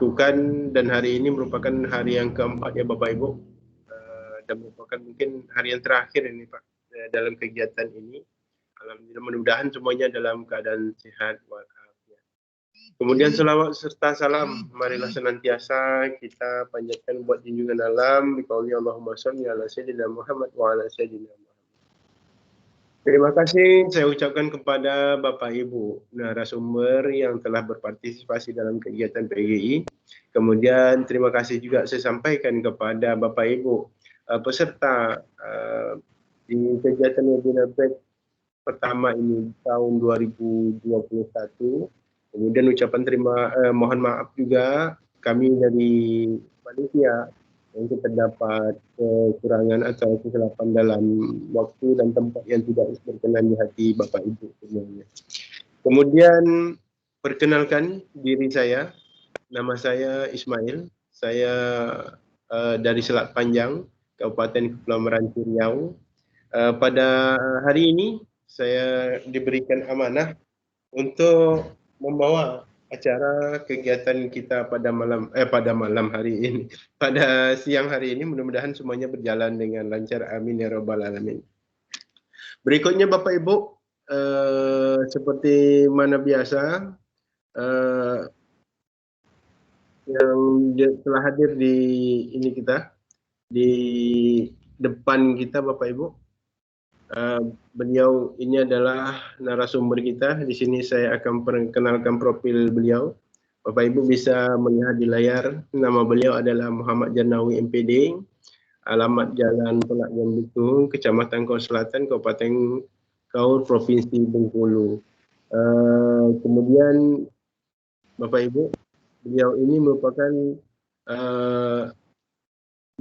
lakukan, dan hari ini merupakan hari yang keempat ya Bapak Ibu, dan merupakan mungkin hari yang terakhir ini Pak dalam kegiatan ini. Alhamdulillah, mudah-mudahan semuanya dalam keadaan sehat walafiat. Kemudian selawat serta salam marilah senantiasa kita panjatkan buat junjungan alam biqauli Allahumma shalli ala sayyidina Muhammad wa ala sayyidina Muhammad. Terima kasih saya ucapkan kepada Bapak Ibu narasumber yang telah berpartisipasi dalam kegiatan PGI. Kemudian terima kasih juga saya sampaikan kepada Bapak Ibu peserta di kegiatan webinar pertama ini tahun 2021. Kemudian ucapan mohon maaf juga kami dari panitia yang terdapat kekurangan atau kesilapan dalam waktu dan tempat yang tidak berkenan di hati Bapak Ibu semuanya. Kemudian perkenalkan diri saya, nama saya Ismail, saya dari Selat Panjang, Kabupaten Kepulauan Meranti Riau. Pada hari ini saya diberikan amanah untuk membawa acara kegiatan kita pada malam hari ini, pada siang hari ini. Mudah-mudahan semuanya berjalan dengan lancar, amin ya rabbal alamin. Berikutnya Bapak Ibu, seperti mana biasa yang telah hadir di ini kita di depan kita Bapak Ibu, beliau ini adalah narasumber kita. Di sini saya akan perkenalkan profil beliau. Bapak Ibu bisa melihat di layar, nama beliau adalah Muhammad Janawi MPD, alamat Jalan Pelak Jambitung, Kecamatan Kaur Selatan, Kabupaten Kaur, Provinsi Bengkulu. Kemudian Bapak Ibu, beliau ini merupakan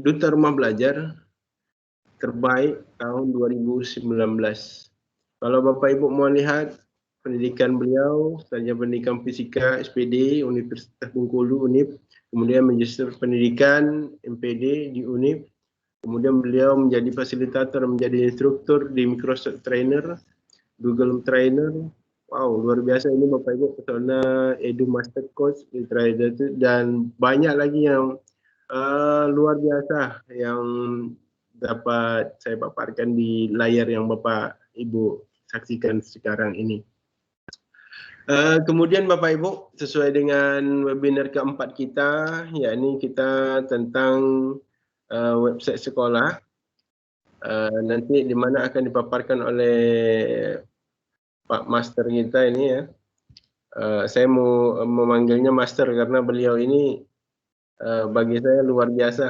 duta rumah belajar terbaik tahun 2019. Kalau Bapak Ibu mau lihat pendidikan beliau, sarjana pendidikan fisika SPD Universitas Bengkulu UNIP, kemudian magister pendidikan MPD di UNIP, kemudian beliau menjadi fasilitator, menjadi instruktur di Microsoft Trainer, Google Trainer. Wow, luar biasa ini Bapak Ibu, pesona Edu Master Coach di Trainer itu, dan banyak lagi yang luar biasa yang dapat saya paparkan di layar yang Bapak Ibu saksikan sekarang ini. Kemudian Bapak Ibu, sesuai dengan webinar keempat kita, yakni kita tentang website sekolah, nanti di mana akan dipaparkan oleh Pak Master kita ini ya. Saya mau memanggilnya Master karena beliau ini bagi saya luar biasa.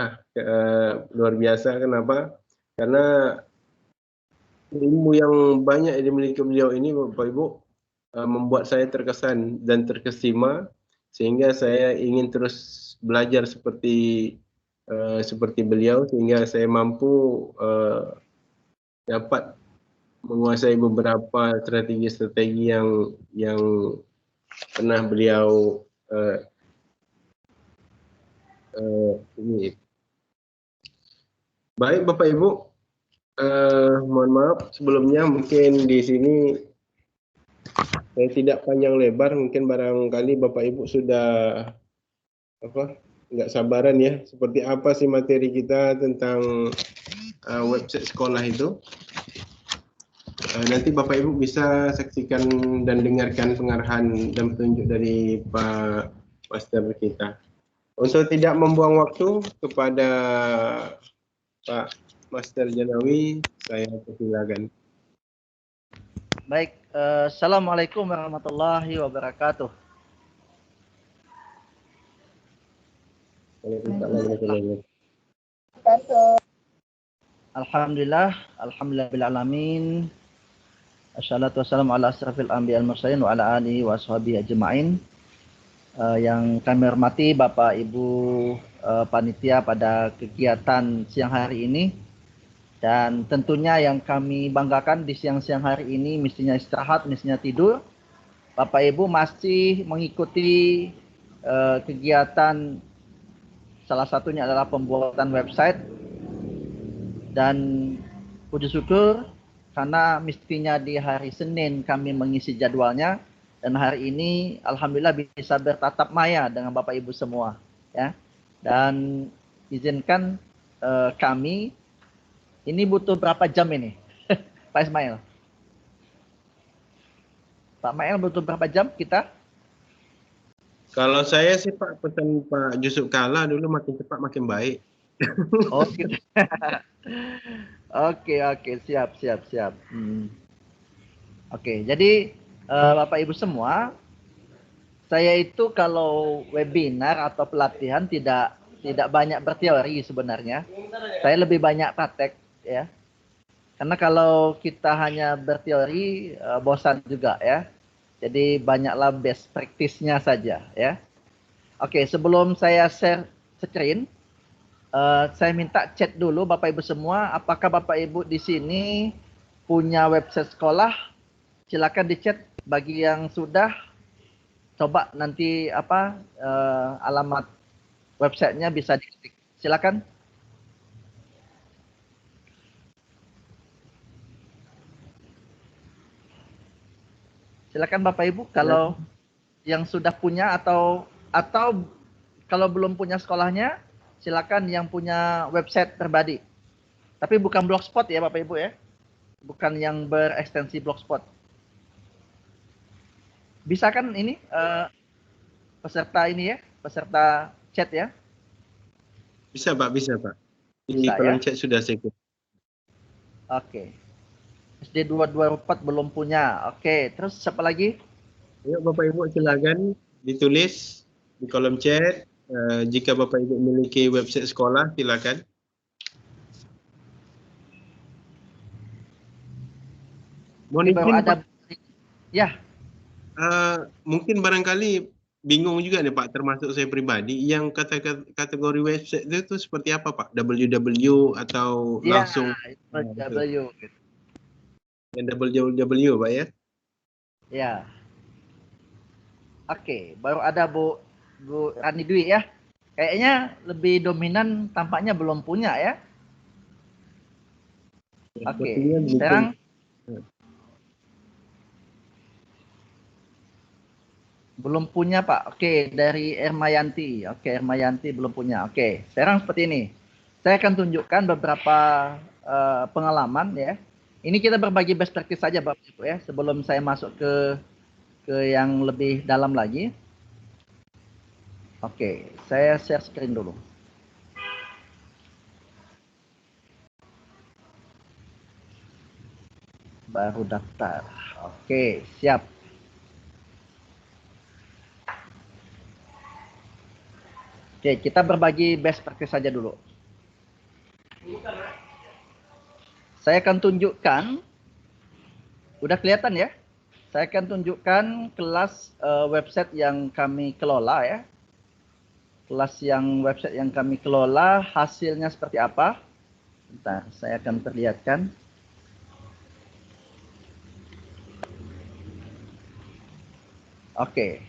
Luar biasa kenapa? Karena ilmu yang banyak yang dimiliki beliau ini Bapak Ibu membuat saya terkesan dan terkesima, sehingga saya ingin terus belajar seperti beliau, sehingga saya mampu dapat menguasai beberapa strategi yang pernah beliau ini. Baik Bapak Ibu, mohon maaf sebelumnya, mungkin di sini saya tidak panjang lebar, mungkin barangkali Bapak Ibu sudah nggak sabaran ya, seperti apa sih materi kita tentang website sekolah itu. Nanti Bapak Ibu bisa saksikan dan dengarkan pengarahan dan petunjuk dari Pak Master kita. Untuk tidak membuang waktu, kepada Pak Master Janawi, saya persilakan. Baik, Assalamualaikum warahmatullahi wabarakatuh. Alhamdulillah, alhamdulillah alamin. Assalatu wassalamu ala asrafil anbiya wal mursalin wa ala alihi wa sahbihi ajma'in. Yang kami hormati Bapak Ibu panitia pada kegiatan siang hari ini. Dan tentunya yang kami banggakan di siang-siang hari ini, mestinya istirahat, mestinya tidur, Bapak Ibu masih mengikuti kegiatan, salah satunya adalah pembuatan website. Dan puji syukur karena mestinya di hari Senin kami mengisi jadwalnya, dan hari ini alhamdulillah bisa bertatap maya dengan Bapak Ibu semua, ya. Dan izinkan kami ini butuh berapa jam ini, Pak Ismail? Pak Ismail butuh berapa jam kita? Kalau saya sih Pak, pesan Pak Yusuf Kalla dulu, makin cepat makin baik. Oh gitu. Oke, siap. Oke, jadi Bapak Ibu semua, saya itu kalau webinar atau pelatihan tidak banyak berteori sebenarnya. Saya lebih banyak praktek, ya. Karena kalau kita hanya berteori bosan juga, ya. Jadi banyaklah best practice-nya saja, ya. Oke, sebelum saya share screen, saya minta chat dulu Bapak Ibu semua, apakah Bapak Ibu di sini punya website sekolah? Silakan di chat. Bagi yang sudah, coba nanti alamat websitenya bisa diketik. Silakan. Silakan Bapak Ibu kalau yang sudah punya atau kalau belum punya sekolahnya, silakan yang punya website pribadi. Tapi bukan blogspot ya Bapak Ibu ya. Bukan yang berekstensi blogspot. Bisa kan ini peserta ini ya, peserta chat ya? Bisa Pak, bisa Pak. Di Bisa kolom ya? chat sudah saya kirim. Oke. SD 224 belum punya. Oke, terus siapa lagi? Ayo Bapak Ibu silakan ditulis di kolom chat. Jika Bapak Ibu memiliki website sekolah, silakan. Mohon Ini baru izin ada. Pak, Ya, mungkin barangkali bingung juga nih Pak, termasuk saya pribadi, yang kategori website itu seperti apa Pak? www atau ya, langsung itu? W. Yang www Pak ya? Ya. Oke, baru ada Bu Rani Dwi ya. Kayaknya lebih dominan tampaknya belum punya ya. Oke, Sepertinya begitu. sekarang belum punya Pak. Oke, dari Ermayanti. Oke, Ermayanti belum punya. Oke, sekarang seperti ini. Saya akan tunjukkan beberapa pengalaman ya. Ini kita berbagi best practice saja Bapak Ibu ya. Sebelum saya masuk ke yang lebih dalam lagi. Oke, saya share screen dulu. Baru daftar. Oke, siap. Oke, kita berbagi best practice saja dulu. Saya akan tunjukkan, udah kelihatan ya? Saya akan tunjukkan kelas website yang kami kelola ya. Website yang kami kelola, hasilnya seperti apa. Bentar, saya akan perlihatkan. Oke.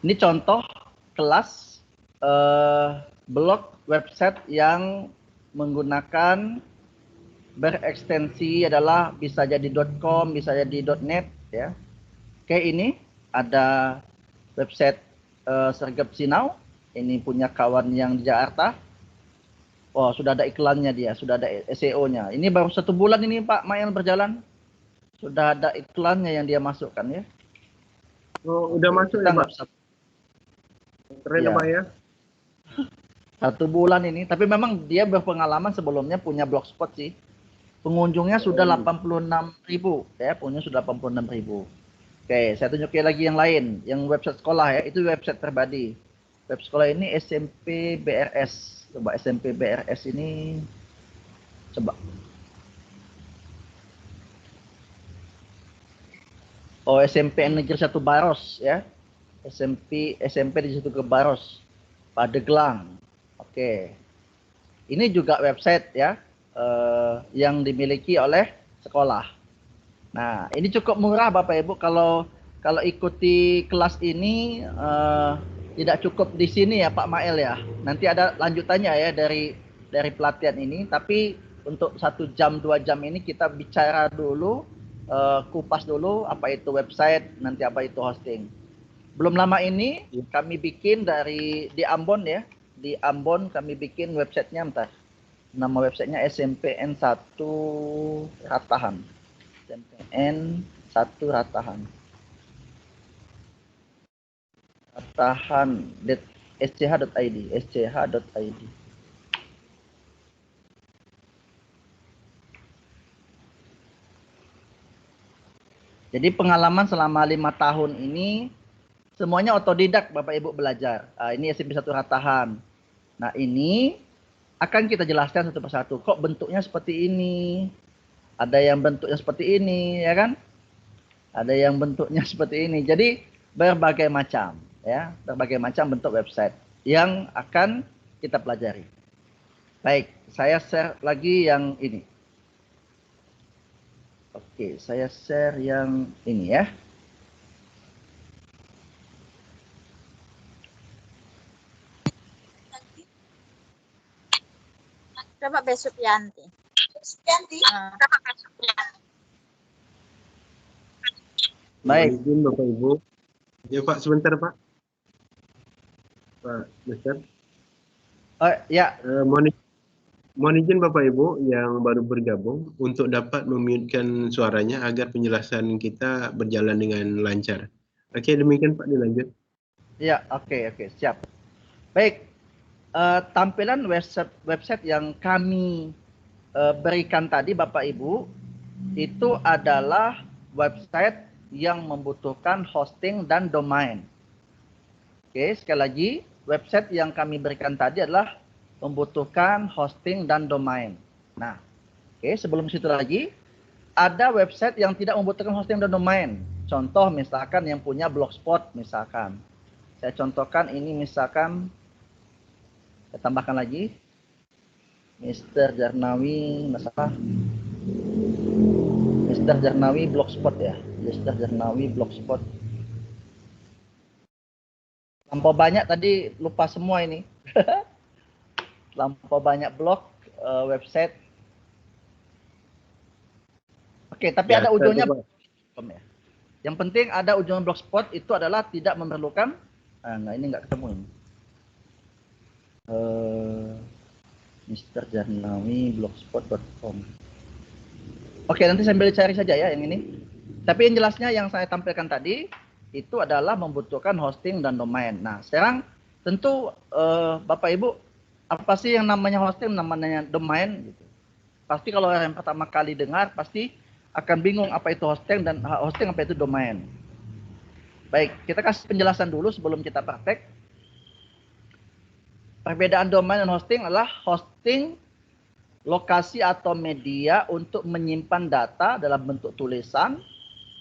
Ini contoh kelas blog website yang menggunakan berekstensi adalah bisa jadi .com, bisa jadi .net ya. Oke, ini ada website Sergap Sinau. Ini punya kawan yang di Jakarta. Oh, sudah ada iklannya dia, sudah ada SEO-nya. Ini baru 1 bulan ini Pak Mail berjalan. Sudah ada iklannya yang dia masukkan ya. Oh, udah masuk kita ya Pak? Keren ya Pak ya? 1 bulan ini, tapi memang dia berpengalaman sebelumnya punya blogspot sih. Pengunjungnya sudah 86.000 ya, punya sudah 86.000. Oke, saya tunjukin lagi yang lain, yang website sekolah ya, itu website pribadi. Web sekolah ini SMP BRS. Coba SMP BRS ini, coba. Oh, SMP Negeri 1 Baros ya. SMP di situ ke Baros. Padeglang. Oke. Ini juga website ya, yang dimiliki oleh sekolah. Nah, ini cukup murah Bapak Ibu kalau ikuti kelas ini tidak cukup di sini ya Pak Mael ya. Nanti ada lanjutannya ya dari pelatihan ini, tapi untuk 1 jam 2 jam ini kita bicara dulu, kupas dulu apa itu website, nanti apa itu hosting. Belum lama ini kami bikin di Ambon ya, di Ambon kami bikin websitenya, bentar. Nama websitenya SMPN 1 Ratahan. SMPN 1 Ratahan. Ratahan.sch.id, sch.id. Jadi pengalaman selama 5 tahun ini semuanya otodidak Bapak Ibu belajar. Ini SMP 1 Ratahan. Nah ini akan kita jelaskan satu persatu. Kok bentuknya seperti ini? Ada yang bentuknya seperti ini, ya kan? Ada yang bentuknya seperti ini. Jadi berbagai macam, ya, berbagai macam bentuk website yang akan kita pelajari. Baik, saya share lagi yang ini. Oke, saya share yang ini ya. Coba besok Yanti. Baik. Mohon izin Bapak Ibu. Ya Pak, sebentar Pak. Pak Mister. Ya. Mohon izin Bapak Ibu yang baru bergabung untuk dapat memute-kan suaranya agar penjelasan kita berjalan dengan lancar. Oke, demikian Pak, dilanjut. Ya, oke, siap. Baik. Tampilan website yang kami berikan tadi Bapak Ibu itu adalah website yang membutuhkan hosting dan domain. Oke, sekali lagi website yang kami berikan tadi adalah membutuhkan hosting dan domain. Nah, oke, sebelum situ lagi ada website yang tidak membutuhkan hosting dan domain. Contoh misalkan yang punya blogspot misalkan. Saya contohkan ini misalkan, saya tambahkan lagi Mr. Jarnawi, masalah Mr. Jarnawi blogspot ya, Mr. Jarnawi blogspot. Lampau banyak tadi, lupa semua ini. Lampau banyak blog, website. Oke, tapi ya, ada ujungnya. Ya. Yang penting ada ujungnya blogspot itu adalah tidak memerlukan. Nah, ini nggak ketemu ini. Mr. Jarnawi blogspot.com. Oke, nanti sambil cari saja ya yang ini. Tapi yang jelasnya yang saya tampilkan tadi itu adalah membutuhkan hosting dan domain. Nah, sekarang tentu Bapak Ibu, apa sih yang namanya hosting, namanya domain gitu. Pasti kalau yang pertama kali dengar pasti akan bingung apa itu hosting dan apa itu domain. Baik, kita kasih penjelasan dulu sebelum kita praktek. Perbedaan domain dan hosting adalah hosting lokasi atau media untuk menyimpan data dalam bentuk tulisan,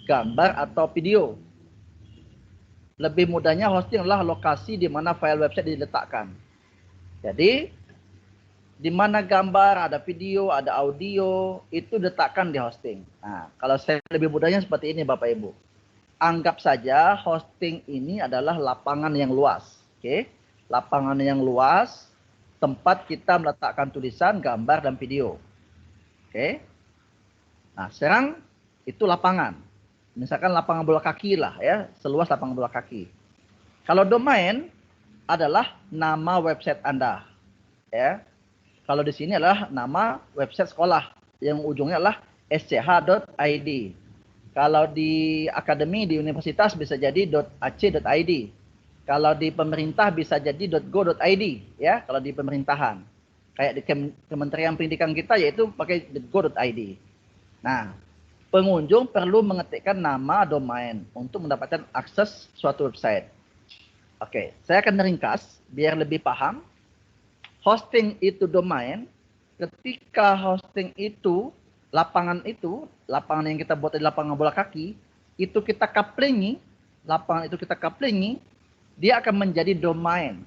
gambar, atau video. Lebih mudahnya hosting adalah lokasi di mana file website diletakkan. Jadi, di mana gambar, ada video, ada audio, itu diletakkan di hosting. Nah, kalau saya lebih mudahnya seperti ini Bapak Ibu. Anggap saja hosting ini adalah lapangan yang luas. Oke, lapangan yang luas, tempat kita meletakkan tulisan, gambar, dan video. Oke. Nah, sekarang itu lapangan. Misalkan lapangan bola kaki lah ya, seluas lapangan bola kaki. Kalau domain adalah nama website Anda. Ya. Kalau di sini adalah nama website sekolah yang ujungnya adalah sch.id. Kalau di akademi, di universitas bisa jadi .ac.id. Kalau di pemerintah bisa jadi .go.id ya, kalau di pemerintahan. Kayak di Kementerian Pendidikan kita yaitu pakai .go.id. Nah, pengunjung perlu mengetikkan nama domain untuk mendapatkan akses suatu website. Oke, saya akan meringkas biar lebih paham. Hosting itu domain, ketika hosting itu lapangan yang kita buat di lapangan bola kaki, itu kita couplingi, lapangan itu kita couplingi, dia akan menjadi domain.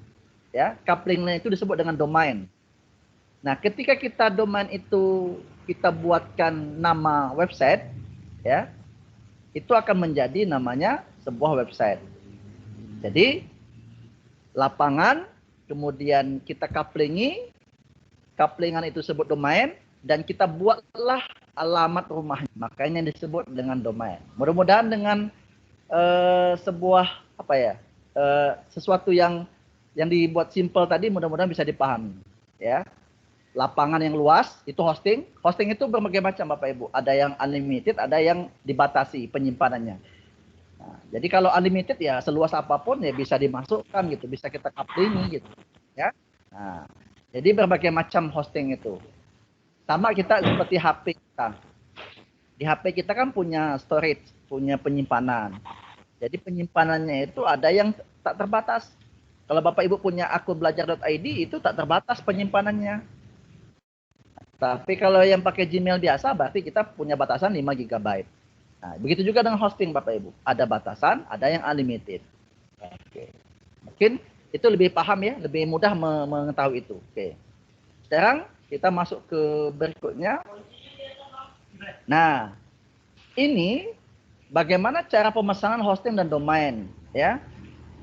Ya, couplingnya itu disebut dengan domain. Nah, ketika kita domain itu kita buatkan nama website, ya, itu akan menjadi namanya sebuah website. Jadi, lapangan, kemudian kita couplingi, couplingan itu disebut domain, dan kita buatlah alamat rumahnya. Makanya disebut dengan domain. Mudah-mudahan dengan sebuah apa ya, sesuatu yang dibuat simple tadi mudah-mudahan bisa dipahami, ya. Lapangan yang luas itu hosting. Hosting itu berbagai macam Bapak Ibu. Ada yang unlimited, ada yang dibatasi penyimpanannya. Nah, jadi kalau unlimited ya seluas apapun ya bisa dimasukkan gitu, bisa kita coupling gitu, ya. Nah, jadi berbagai macam hosting itu. Sama kita seperti HP kita. Di HP kita kan punya storage, punya penyimpanan. Jadi penyimpanannya itu ada yang tak terbatas. Kalau Bapak Ibu punya akun belajar.id itu tak terbatas penyimpanannya. Tapi kalau yang pakai Gmail biasa berarti kita punya batasan 5 GB. Nah, begitu juga dengan hosting Bapak Ibu. Ada batasan, ada yang unlimited. Oke. Mungkin itu lebih paham ya, lebih mudah mengetahui itu. Oke. Sekarang kita masuk ke berikutnya. Nah, ini bagaimana cara pemesanan hosting dan domain, ya.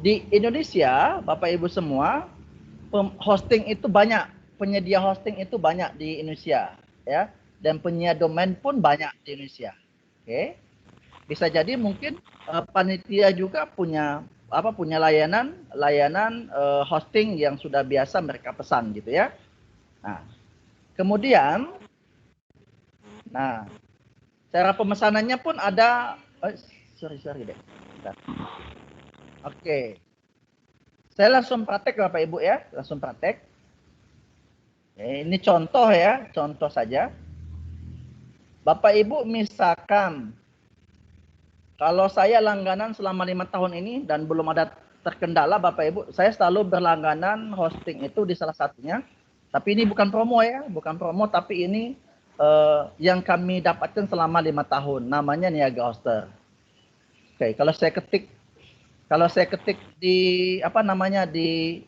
Di Indonesia, Bapak Ibu semua, hosting itu banyak, penyedia hosting itu banyak di Indonesia, ya. Dan penyedia domain pun banyak di Indonesia. Oke. Bisa jadi mungkin panitia juga punya layanan hosting yang sudah biasa mereka pesan gitu ya. Nah, kemudian cara pemesanannya pun ada sorry deh. Bentar. Oke. Saya langsung praktek Bapak Ibu ya, langsung praktek. Ini contoh ya, contoh saja. Bapak Ibu misalkan kalau saya langganan selama 5 tahun ini dan belum ada terkendala Bapak Ibu, saya selalu berlangganan hosting itu di salah satunya. Tapi ini bukan promo ya, bukan promo, tapi ini yang kami dapatkan selama 5 tahun, namanya Niaga Hoster. Oke, kalau saya ketik di apa namanya di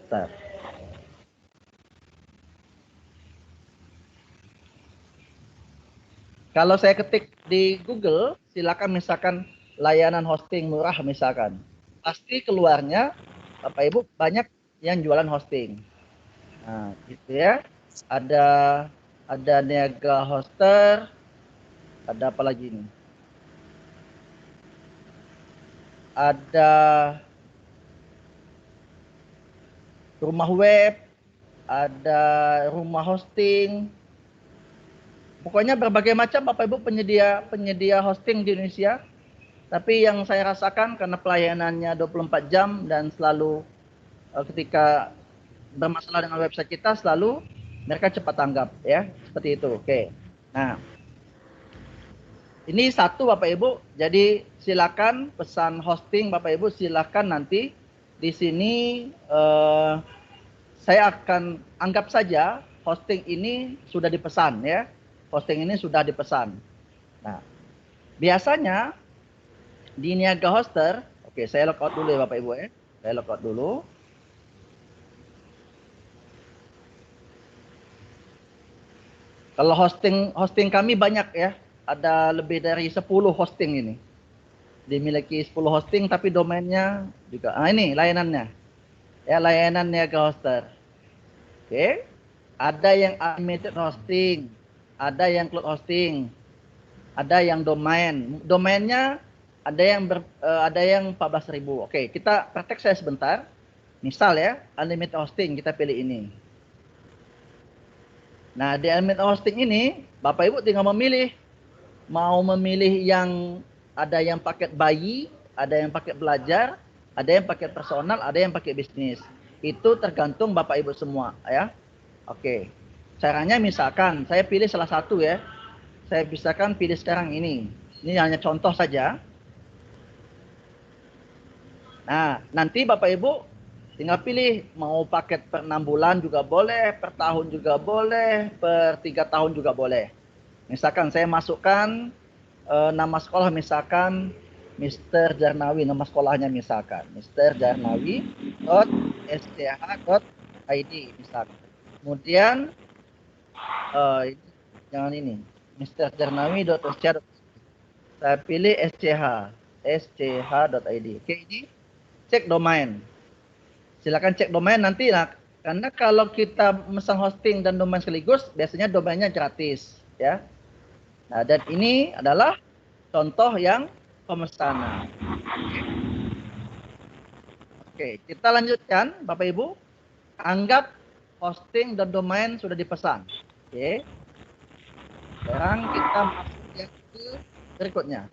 bentar. Kalau saya ketik di Google, silakan misalkan layanan hosting murah misalkan. Pasti keluarnya Bapak Ibu banyak yang jualan hosting. Nah, gitu ya. Ada Niaga Hoster, ada apa lagi ini? Ada rumah web, ada rumah hosting. Pokoknya berbagai macam Bapak Ibu penyedia hosting di Indonesia. Tapi yang saya rasakan karena pelayanannya 24 jam dan selalu ketika bermasalah dengan website kita selalu mereka cepat tanggap ya, seperti itu. Oke. Nah, ini satu Bapak Ibu. Jadi silakan pesan hosting Bapak Ibu, silakan nanti di sini saya akan anggap saja hosting ini sudah dipesan ya. Hosting ini sudah dipesan. Nah, biasanya di Niaga Hoster, oke, saya logout dulu ya Bapak Ibu ya. Saya logout dulu. Kalau hosting kami banyak ya, ada lebih dari 10 hosting ini. Dimiliki 10 hosting tapi domainnya juga. Nah, ini layanannya. Ya, layanan Niaga Hoster. Oke. Ada yang unlimited hosting, ada yang cloud hosting, ada yang domain. Domainnya ada yang 14.000. Oke, kita praktek saya sebentar. Misal ya, unlimited hosting kita pilih ini. Nah, di unlimited hosting ini Bapak Ibu tinggal memilih mau memilih yang ada yang paket bayi, ada yang paket belajar, ada yang paket personal, ada yang pakai bisnis. Itu tergantung Bapak Ibu semua ya. Oke. Caranya misalkan saya pilih salah satu ya. Saya misalkan pilih sekarang ini. Ini hanya contoh saja. Nah, nanti Bapak Ibu tinggal pilih mau paket per 6 bulan juga boleh, per tahun juga boleh, per 3 tahun juga boleh. Misalkan saya masukkan nama sekolah misalkan Mr. Jarnawi, nama sekolahnya misalkan Mr. Jarnawi.sch.id misalkan. Kemudian jangan ini Mr. Jarnawi.sch. Saya pilih sch.id. Oke, ini cek domain. Silakan cek domain nanti. Nah, Karena kalau kita memesan hosting dan domain sekaligus, biasanya domainnya gratis, ya. Nah, dan ini adalah contoh yang pemesanan. Oke, kita lanjutkan, Bapak Ibu. Anggap hosting dan domain sudah dipesan. Oke. Sekarang kita masuk yang ke berikutnya.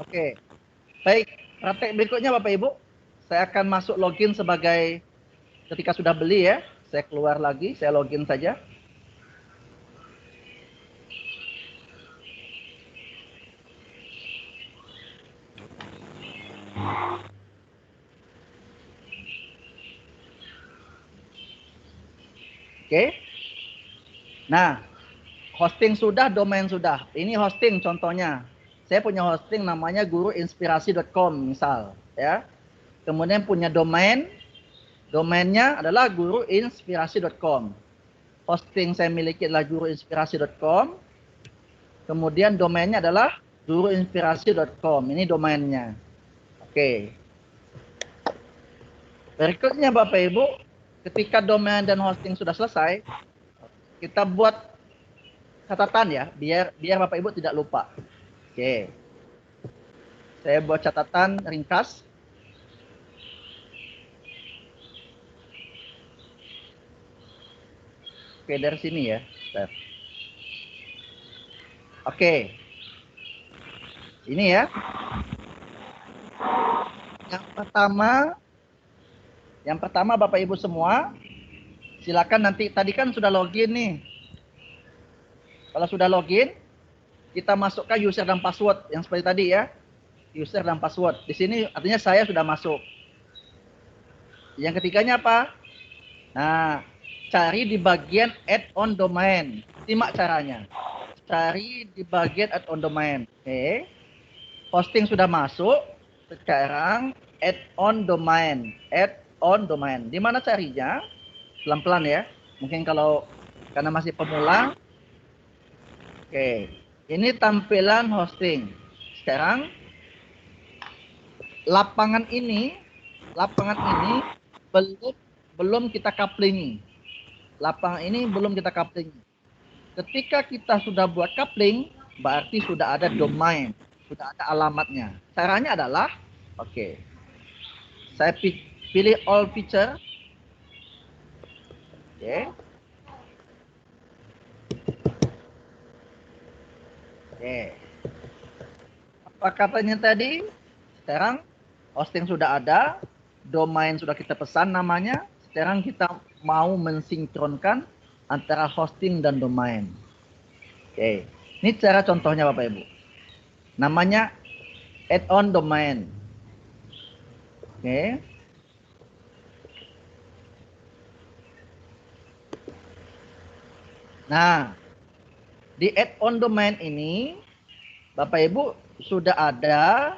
Oke. Baik, praktek berikutnya Bapak Ibu. Saya akan masuk login sebagai ketika sudah beli ya. Saya keluar lagi, saya login saja. Oke. Nah, hosting sudah, domain sudah. Ini hosting contohnya. Saya punya hosting namanya guruinspirasi.com misal, ya. Kemudian punya domain. Domainnya adalah guruinspirasi.com. Hosting saya miliki adalah guruinspirasi.com. Kemudian domainnya adalah guruinspirasi.com. Ini domainnya. Oke. Berikutnya Bapak Ibu, ketika domain dan hosting sudah selesai, kita buat catatan ya, biar Bapak Ibu tidak lupa. Oke. Saya buat catatan ringkas. Oke, dari sini ya. Bentar. Oke. Ini ya. Yang pertama Bapak Ibu semua, silakan nanti, tadi kan sudah login nih. Kalau sudah login, kita masukkan user dan password yang seperti tadi ya. User dan password. Di sini artinya saya sudah masuk. Yang ketiganya apa? Nah, cari di bagian add-on domain. Simak caranya. Cari di bagian add-on domain. Oke. Hosting sudah masuk. Sekarang add-on domain. Add-on domain. Di mana carinya? Pelan-pelan ya. Mungkin kalau karena masih pemula. Oke. Ini tampilan hosting. Sekarang lapangan ini belum kita coupling. Lapangan ini belum kita coupling. Ketika kita sudah buat coupling, berarti sudah ada domain, sudah ada alamatnya. Caranya adalah, oke, saya pilih all feature. Oke. Oke. Apa katanya tadi? Sekarang hosting sudah ada, domain sudah kita pesan namanya. Sekarang kita mau mensinkronkan antara hosting dan domain. Oke, ini cara contohnya Bapak Ibu. Namanya add-on domain. Oke. Nah, di add-on domain ini Bapak Ibu sudah ada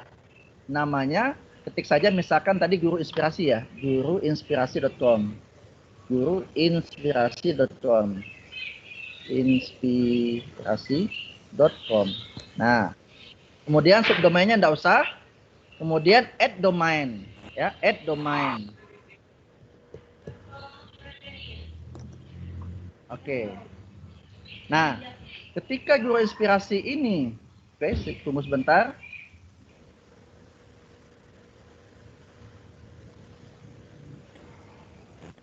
namanya, ketik saja misalkan tadi Guru Inspirasi ya, guruinspirasi.com. Guruinspirasi.com. Inspirasi.com. Nah, kemudian subdomainnya enggak usah. Kemudian add domain ya, add domain. Oke. Nah, ketika Guru Inspirasi ini, oke, tunggu sebentar.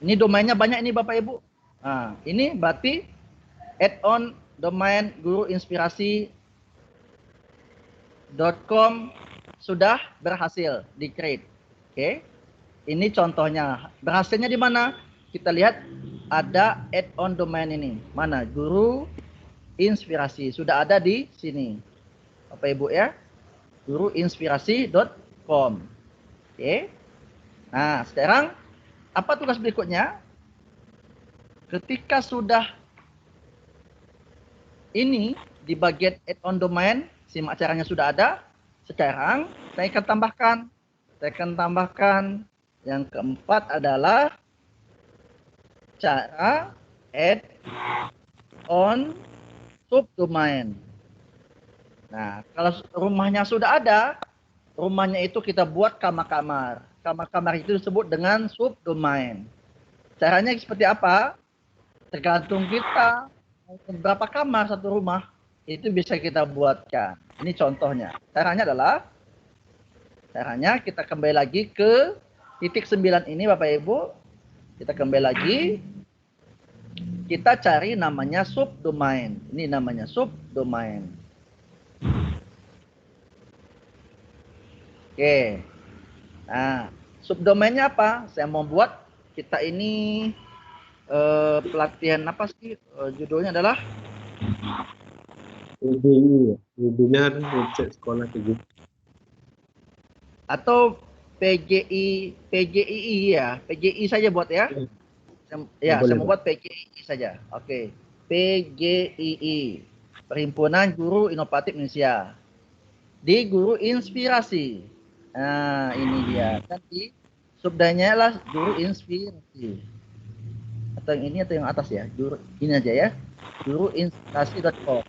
Ini domainnya banyak ini Bapak Ibu. Nah, ini berarti add-on domain guruinspirasi.com sudah berhasil di-create. Oke. Ini contohnya. Berhasilnya di mana? Kita lihat ada add-on domain ini. Mana? Guru Inspirasi. Sudah ada di sini. Bapak Ibu ya. Guruinspirasi.com. Oke. Nah, sekarang apa tugas berikutnya? Ketika sudah ini di bagian add-on domain, simak caranya sudah ada. Sekarang saya akan tambahkan yang keempat adalah cara add-on subdomain. Nah, kalau rumahnya sudah ada, rumahnya itu kita buat kamar-kamar. Kamar-kamar itu disebut dengan subdomain. Caranya seperti apa? Tergantung kita berapa kamar satu rumah, itu bisa kita buatkan. Ini contohnya. Caranya kita kembali lagi ke titik 9 ini Bapak Ibu. Kita kembali lagi. Kita cari namanya subdomain. Ini namanya subdomain. Oke. Nah, subdomainnya apa? Saya mau buat kita ini pelatihan apa sih? Judulnya adalah WBI, webinar website sekolah teguh. Atau PGI ya, PGI saja buat ya. Ya, saya mau buat PGI saja. Oke. PGII, Perhimpunan Guru Inovatif Indonesia. Di Guru Inspirasi. Nah, ini dia. Nanti subdanya lah Guru Inspirasi. Atau yang ini atau yang atas ya? Guru ini aja ya. Guruinspirasi.com.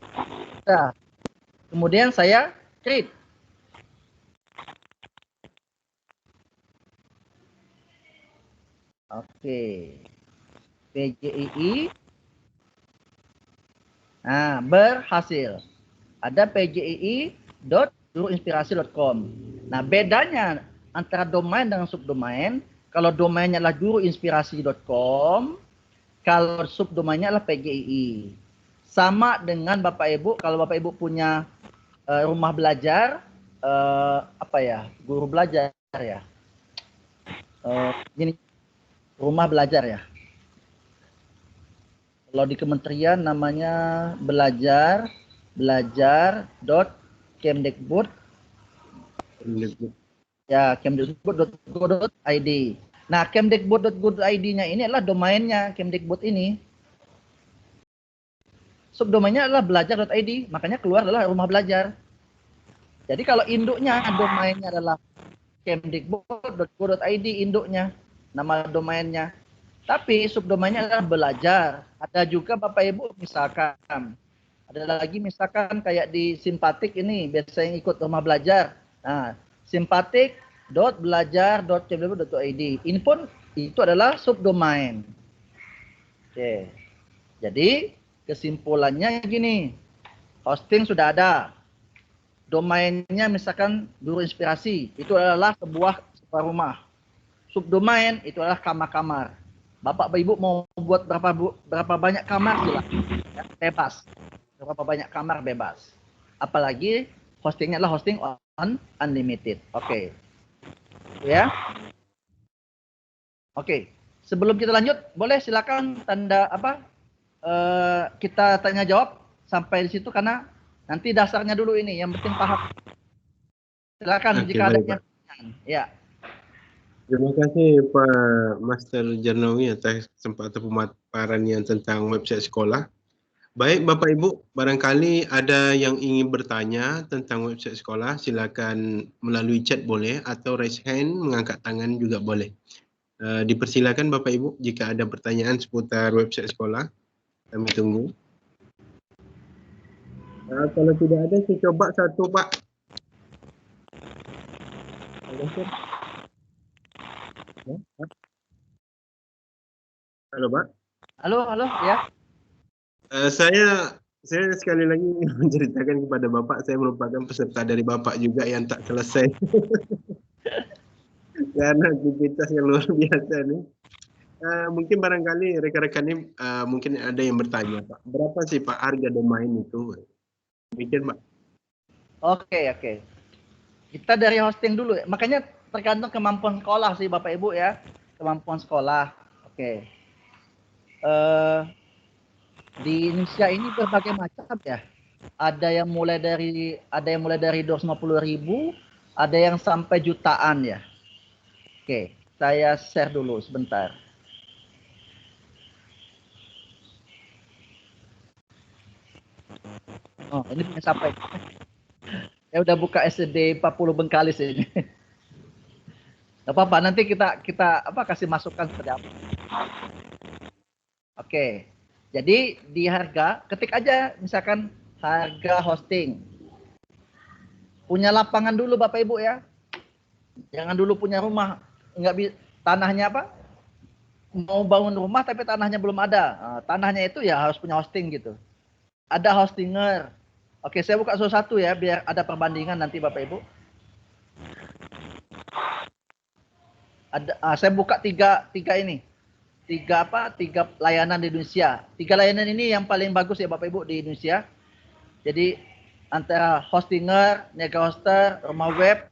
Nah, kemudian saya create. Oke. PGII. Nah, berhasil. Ada pgii.guruinspirasi.com. Nah, bedanya antara domain dengan subdomain, kalau domainnya adalah guruinspirasi.com, kalau subdomainnya adalah PGII. Sama dengan Bapak Ibu, kalau Bapak Ibu punya rumah belajar, apa ya, guru belajar ya. Gini, rumah belajar ya. Kalau di kementerian namanya belajar.kemdikbud ya, kemdikbud.go.id. Nah, kemdikbud.go.id-nya ini adalah domainnya Kemdikbud ini. Subdomainnya adalah belajar.id, makanya keluar adalah rumah belajar. Jadi kalau induknya, domainnya adalah kemdikbud.go.id induknya, nama domainnya. Tapi subdomainnya adalah belajar. Ada juga Bapak Ibu misalkan, ada lagi misalkan kayak di Simpatik ini, biasanya ikut rumah belajar. Nah, simpatik.belajar.kemdikbud.id. Ini pun itu adalah subdomain. Oke. Jadi kesimpulannya gini, hosting sudah ada. Domainnya misalkan Guru Inspirasi, itu adalah sebuah rumah. Subdomain itu adalah kamar-kamar. Bapak Ibu mau buat berapa banyak kamar silakan, ya, bebas. Berapa banyak kamar bebas. Apalagi hostingnya adalah hosting unlimited. Oke. Ya. Oke. Sebelum kita lanjut, boleh silakan tanda apa? Kita tanya jawab sampai di situ karena nanti dasarnya dulu ini yang penting paham. Silakan jika ada pertanyaan. Ya. Terima kasih Pak Master Jarnawi atas kesempatan pemaparannya tentang website sekolah. Baik Bapak Ibu, barangkali ada yang ingin bertanya tentang website sekolah, silakan melalui chat boleh atau raise hand, mengangkat tangan juga boleh. Dipersilakan Bapak Ibu jika ada pertanyaan seputar website sekolah, kami tunggu. Kalau tidak ada, saya coba satu Pak. Halo Pak. Halo ya. Saya sekali lagi menceritakan kepada Bapak, saya merupakan peserta dari Bapak juga yang tak selesai. Karena aktivitas yang luar biasa nih. Mungkin barangkali rekan-rekan ini mungkin ada yang bertanya Pak, berapa sih Pak harga domain itu? Mungkin Pak. Oke. Kita dari hosting dulu ya. Makanya tergantung kemampuan sekolah sih Bapak Ibu ya. Kemampuan sekolah. Oke. Di Indonesia ini berbagai macam ya. Ada yang mulai dari 250.000, ada yang sampai jutaan ya. Oke, saya share dulu sebentar. Oh, ini punya sampai. Saya udah buka SD 40 Bengkalis ini. Gak apa-apa, nanti kita kasih masukan seperti apa. Oke. Jadi di harga, ketik aja misalkan harga hosting. Punya lapangan dulu Bapak Ibu ya. Jangan dulu punya rumah, tanahnya apa? Mau bangun rumah tapi tanahnya belum ada. Nah, tanahnya itu ya harus punya hosting gitu. Ada hostinger. Oke, saya buka satu-satu ya biar ada perbandingan nanti Bapak Ibu. Saya buka tiga ini. Tiga layanan di Indonesia. Tiga layanan ini yang paling bagus ya Bapak Ibu di Indonesia. Jadi antara hostinger, niaga hoster, rumah web.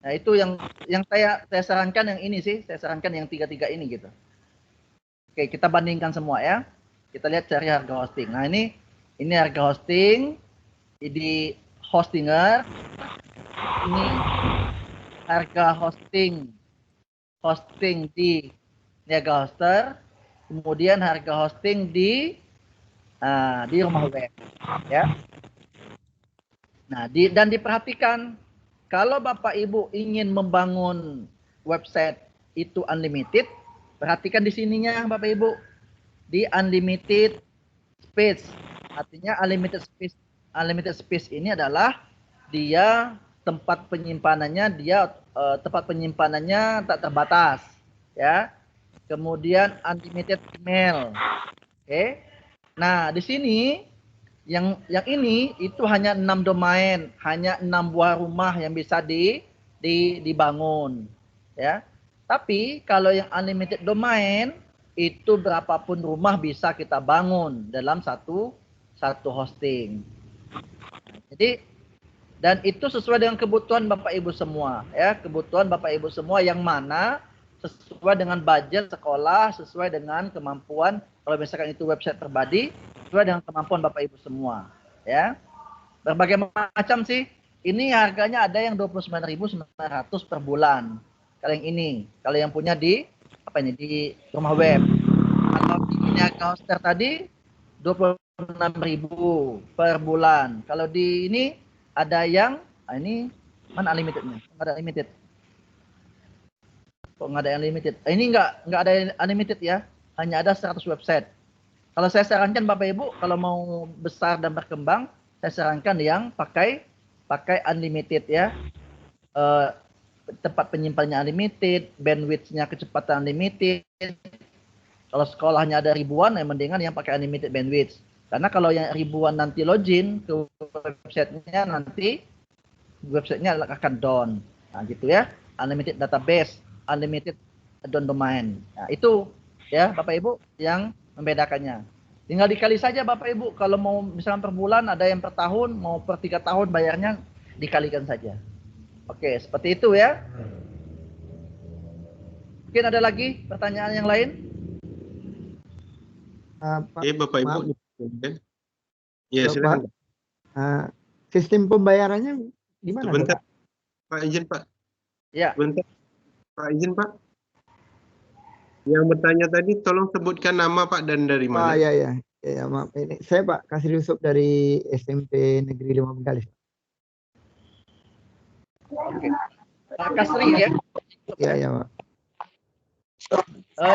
Nah, itu yang saya sarankan yang ini sih, saya sarankan yang tiga ini gitu. Oke, kita bandingkan semua ya. Kita lihat cari harga hosting. Nah, ini harga hosting di hostinger. Ini harga hosting di niaga hoster. Kemudian harga hosting di rumah web ya. Nah, dan diperhatikan kalau Bapak Ibu ingin membangun website itu unlimited, perhatikan di sininya Bapak Ibu, di unlimited space. Artinya unlimited space ini adalah dia tempat penyimpanannya tak terbatas ya. Kemudian unlimited email. Oke. Nah, di sini yang ini itu hanya 6 domain, hanya 6 buah rumah yang bisa dibangun ya. Tapi kalau yang unlimited domain itu berapapun rumah bisa kita bangun dalam satu hosting. Jadi dan itu sesuai dengan kebutuhan Bapak Ibu semua ya, kebutuhan Bapak Ibu semua yang mana sesuai dengan budget sekolah, sesuai dengan kemampuan. Kalau misalkan itu website pribadi, sesuai dengan kemampuan Bapak Ibu semua ya. Berbagai macam sih. Ini harganya ada yang 29.900 per bulan. Kalau yang ini, kalau yang punya di di rumah web. Kalau di niaga hoster tadi 26.000 per bulan. Kalau di ini ada yang ini mana unlimitednya? Nggak ada unlimited. Kok nggak ada yang limited? Ini nggak ada unlimited ya. Hanya ada 100 website. Kalau saya sarankan Bapak Ibu, kalau mau besar dan berkembang, saya sarankan yang pakai unlimited ya. Tempat penyimpanannya unlimited, bandwidth-nya kecepatan unlimited. Kalau sekolahnya ada ribuan, ya mendingan yang pakai unlimited bandwidth. Karena kalau yang ribuan nanti login ke websitenya, nanti websitenya akan down. Nah gitu ya, unlimited database, unlimited domain. Nah itu ya Bapak Ibu yang membedakannya. Tinggal dikali saja Bapak Ibu, kalau mau misalnya per bulan, ada yang per tahun, mau per 3 tahun bayarnya, dikalikan saja. Oke, seperti itu ya. Mungkin ada lagi pertanyaan yang lain? Pak, Bapak Ibu. Ya, silakan. Sistem pembayarannya gimana? Sebentar, Pak izin Pak. Ya. Sebentar, Pak izin Pak. Yang bertanya tadi, tolong sebutkan nama Pak dan dari mana. Ya, maaf. Ini saya Pak Kasri Yusuf dari SMP Negeri 5 Bengkalis. Oke. Pak Kasri ya. Ya Pak.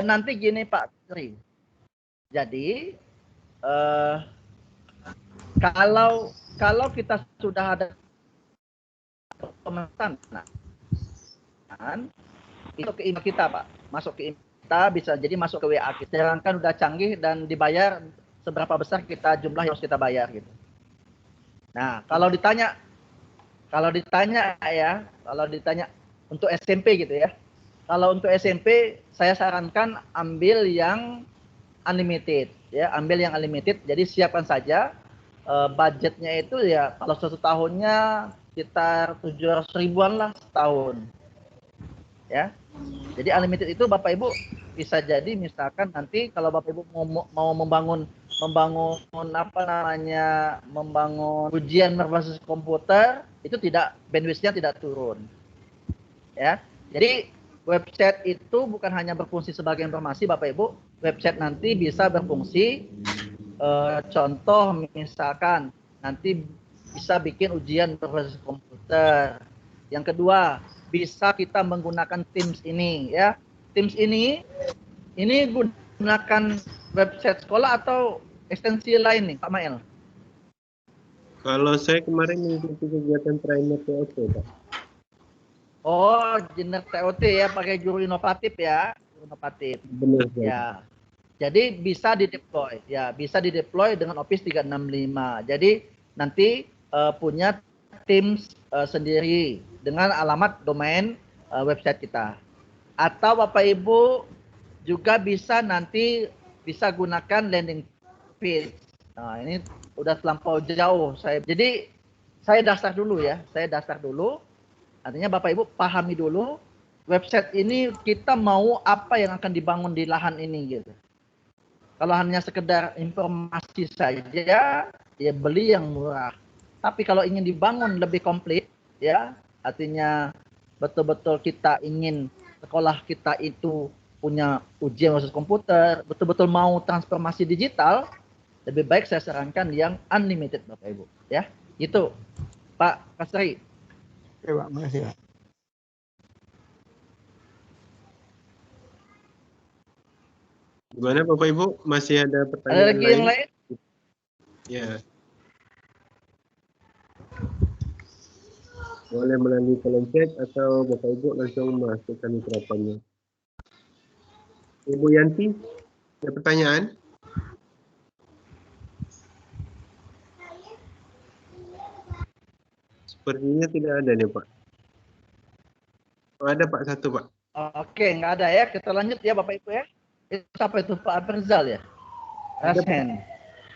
Nanti gini Pak Kasri. Jadi kalau kita sudah ada pemesanan, itu ke email kita Pak, masuk ke email kita, bisa jadi masuk ke WA kita. Sedangkan udah canggih dan dibayar seberapa besar jumlah yang harus kita bayar gitu. Nah, kalau ditanya untuk SMP gitu ya. Kalau untuk SMP saya sarankan ambil yang unlimited ya, ambil yang unlimited. Jadi siapkan saja budgetnya itu ya, kalau 1 tahunnya sekitar 700 ribuan lah setahun. Ya. Jadi unlimited itu Bapak Ibu bisa jadi misalkan nanti kalau Bapak Ibu mau membangun ujian berbasis komputer, itu bandwidth-nya tidak turun. Ya. Jadi website itu bukan hanya berfungsi sebagai informasi Bapak Ibu, website nanti bisa berfungsi contoh misalkan nanti bisa bikin ujian berbasis komputer. Yang kedua, bisa kita menggunakan Teams ini ya. Teams ini gunakan website sekolah atau ekstensi lain nih Pak Mail? Kalau saya kemarin mengikuti kegiatan primer POP Pak. Oh, Jener TOT ya, pakai guru inovatif ya. Guru inovatif. Benar. Ya. Jadi bisa dideploy. Ya, bisa dideploy dengan Office 365. Jadi nanti punya tim sendiri dengan alamat domain website kita. Atau Bapak Ibu juga bisa nanti bisa gunakan landing page. Nah, ini udah terlampau jauh. Jadi saya dasar dulu ya. Saya dasar dulu. Artinya Bapak Ibu pahami dulu website ini kita mau apa yang akan dibangun di lahan ini gitu. Kalau hanya sekedar informasi saja, ya beli yang murah. Tapi kalau ingin dibangun lebih komplit, ya artinya betul-betul kita ingin sekolah kita itu punya ujian khusus komputer, betul-betul mau transformasi digital, lebih baik saya sarankan yang unlimited Bapak Ibu. Ya, itu Pak Kasri. Oke Pak, makasih Pak. Gimana Bapak Ibu? Masih ada Ada pertanyaan lagi lain? yang lain? Ya. Boleh melalui kolom chat atau Bapak Ibu langsung masukkan mikrofonnya. Ibu Yanti, ada pertanyaan? Sepertinya tidak ada nih Pak. Oh, ada Pak, satu Pak. Oke, nggak ada ya. Kita lanjut ya Bapak Ibu ya. Itu siapa itu Pak Afrizal ya? Ada, Pak. Rasen.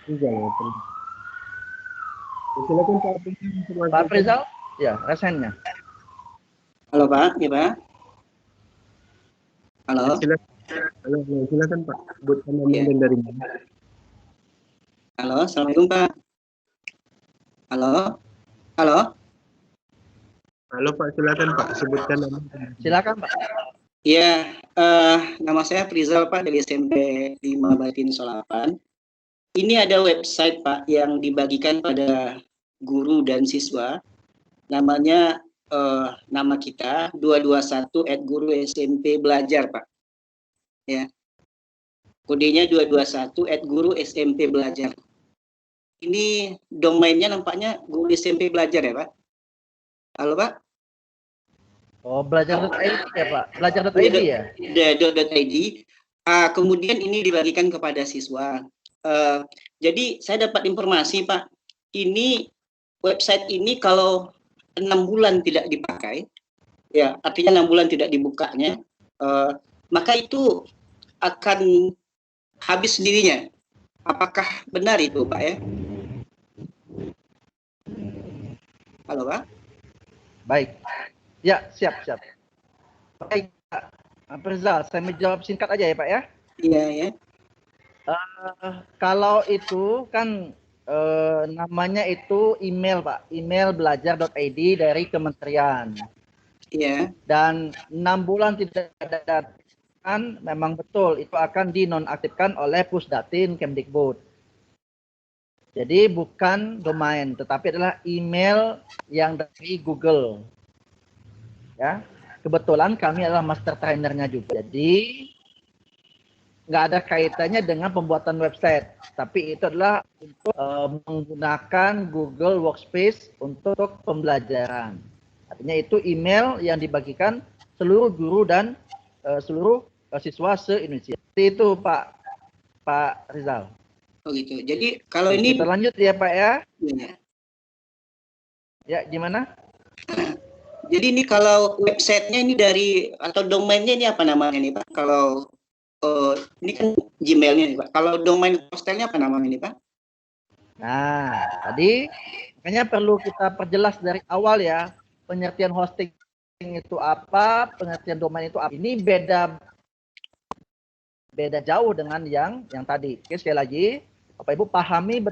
Rizal, ya, Pak. Silakan Pak Afrizal. Pak Afrizal? Ya, Rasennya. Halo Pak, ya Pak. Halo. Silakan Pak. Sebutkan nama Ya. dan dari mana. Halo, Assalamualaikum Pak. Halo. Halo. Halo Pak, silakan Pak. Sebutkan nama. Silakan Pak. Ya, nama saya Frizal Pak dari SMP 5 Batin Solapan. Ini ada website Pak yang dibagikan pada guru dan siswa. Namanya nama kita 221@guru-SMP-belajar Pak. Ya. Kodenya 221@guru-SMP-belajar. Ini domainnya nampaknya guru SMP belajar ya Pak. Halo Pak. Oh, belajar.id ya Pak. Belajar.id ya. .id. Kemudian ini dibagikan kepada siswa. Jadi saya dapat informasi Pak. Ini website ini kalau 6 bulan tidak dipakai, ya artinya 6 bulan tidak dibukanya, maka itu akan habis sendirinya. Apakah benar itu Pak ya? Halo Pak. Baik. Ya, siap. Baik, Pak Afrizal, saya menjawab singkat aja ya Pak ya. Iya ya. Kalau itu kan namanya itu email Pak, email belajar.id dari kementerian. Iya. Dan 6 bulan tidak ada memang betul itu akan dinonaktifkan oleh Pusdatin Kemdikbud. Jadi bukan domain, tetapi adalah email yang dari Google. Ya, kebetulan kami adalah master trainernya juga. Jadi nggak ada kaitannya dengan pembuatan website, tapi itu adalah untuk menggunakan Google Workspace untuk pembelajaran. Artinya itu email yang dibagikan seluruh guru dan seluruh siswa se-Indonesia. Itu Pak Rizal. Oh gitu. Jadi kalau ini kita lanjut ya Pak ya. ya. Ya, gimana? Jadi ini kalau websitenya ini dari atau domainnya ini apa namanya nih Pak? Kalau ini kan Gmailnya nih Pak. Kalau domain hostelnya apa namanya nih Pak? Nah, tadi makanya perlu kita perjelas dari awal ya. Pengertian hosting itu apa, pengertian domain itu apa. Ini beda jauh dengan yang tadi. Oke, sekali lagi, Bapak Ibu pahami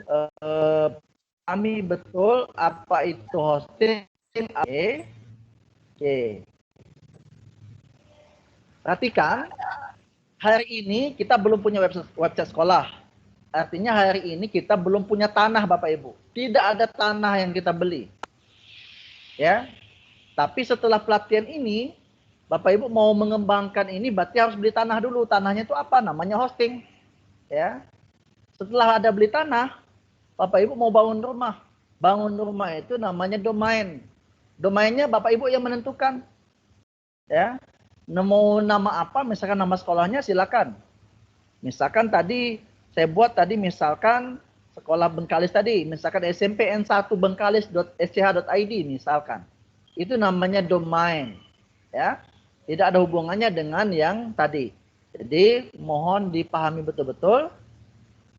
betul apa itu hosting. Oke. Perhatikan, hari ini kita belum punya website sekolah. Artinya hari ini kita belum punya tanah Bapak Ibu. Tidak ada tanah yang kita beli. Ya. Tapi setelah pelatihan ini, Bapak Ibu mau mengembangkan ini berarti harus beli tanah dulu. Tanahnya itu apa? Namanya hosting. Ya. Setelah ada beli tanah, Bapak Ibu mau bangun rumah. Bangun rumah itu namanya domain. Domainnya Bapak Ibu yang menentukan. Ya, mau nama apa? Misalkan nama sekolahnya silakan. Misalkan tadi saya buat tadi misalkan sekolah Bengkalis tadi, misalkan SMPN1 Bengkalis.sch.id misalkan. Itu namanya domain, ya. Tidak ada hubungannya dengan yang tadi. Jadi mohon dipahami betul-betul.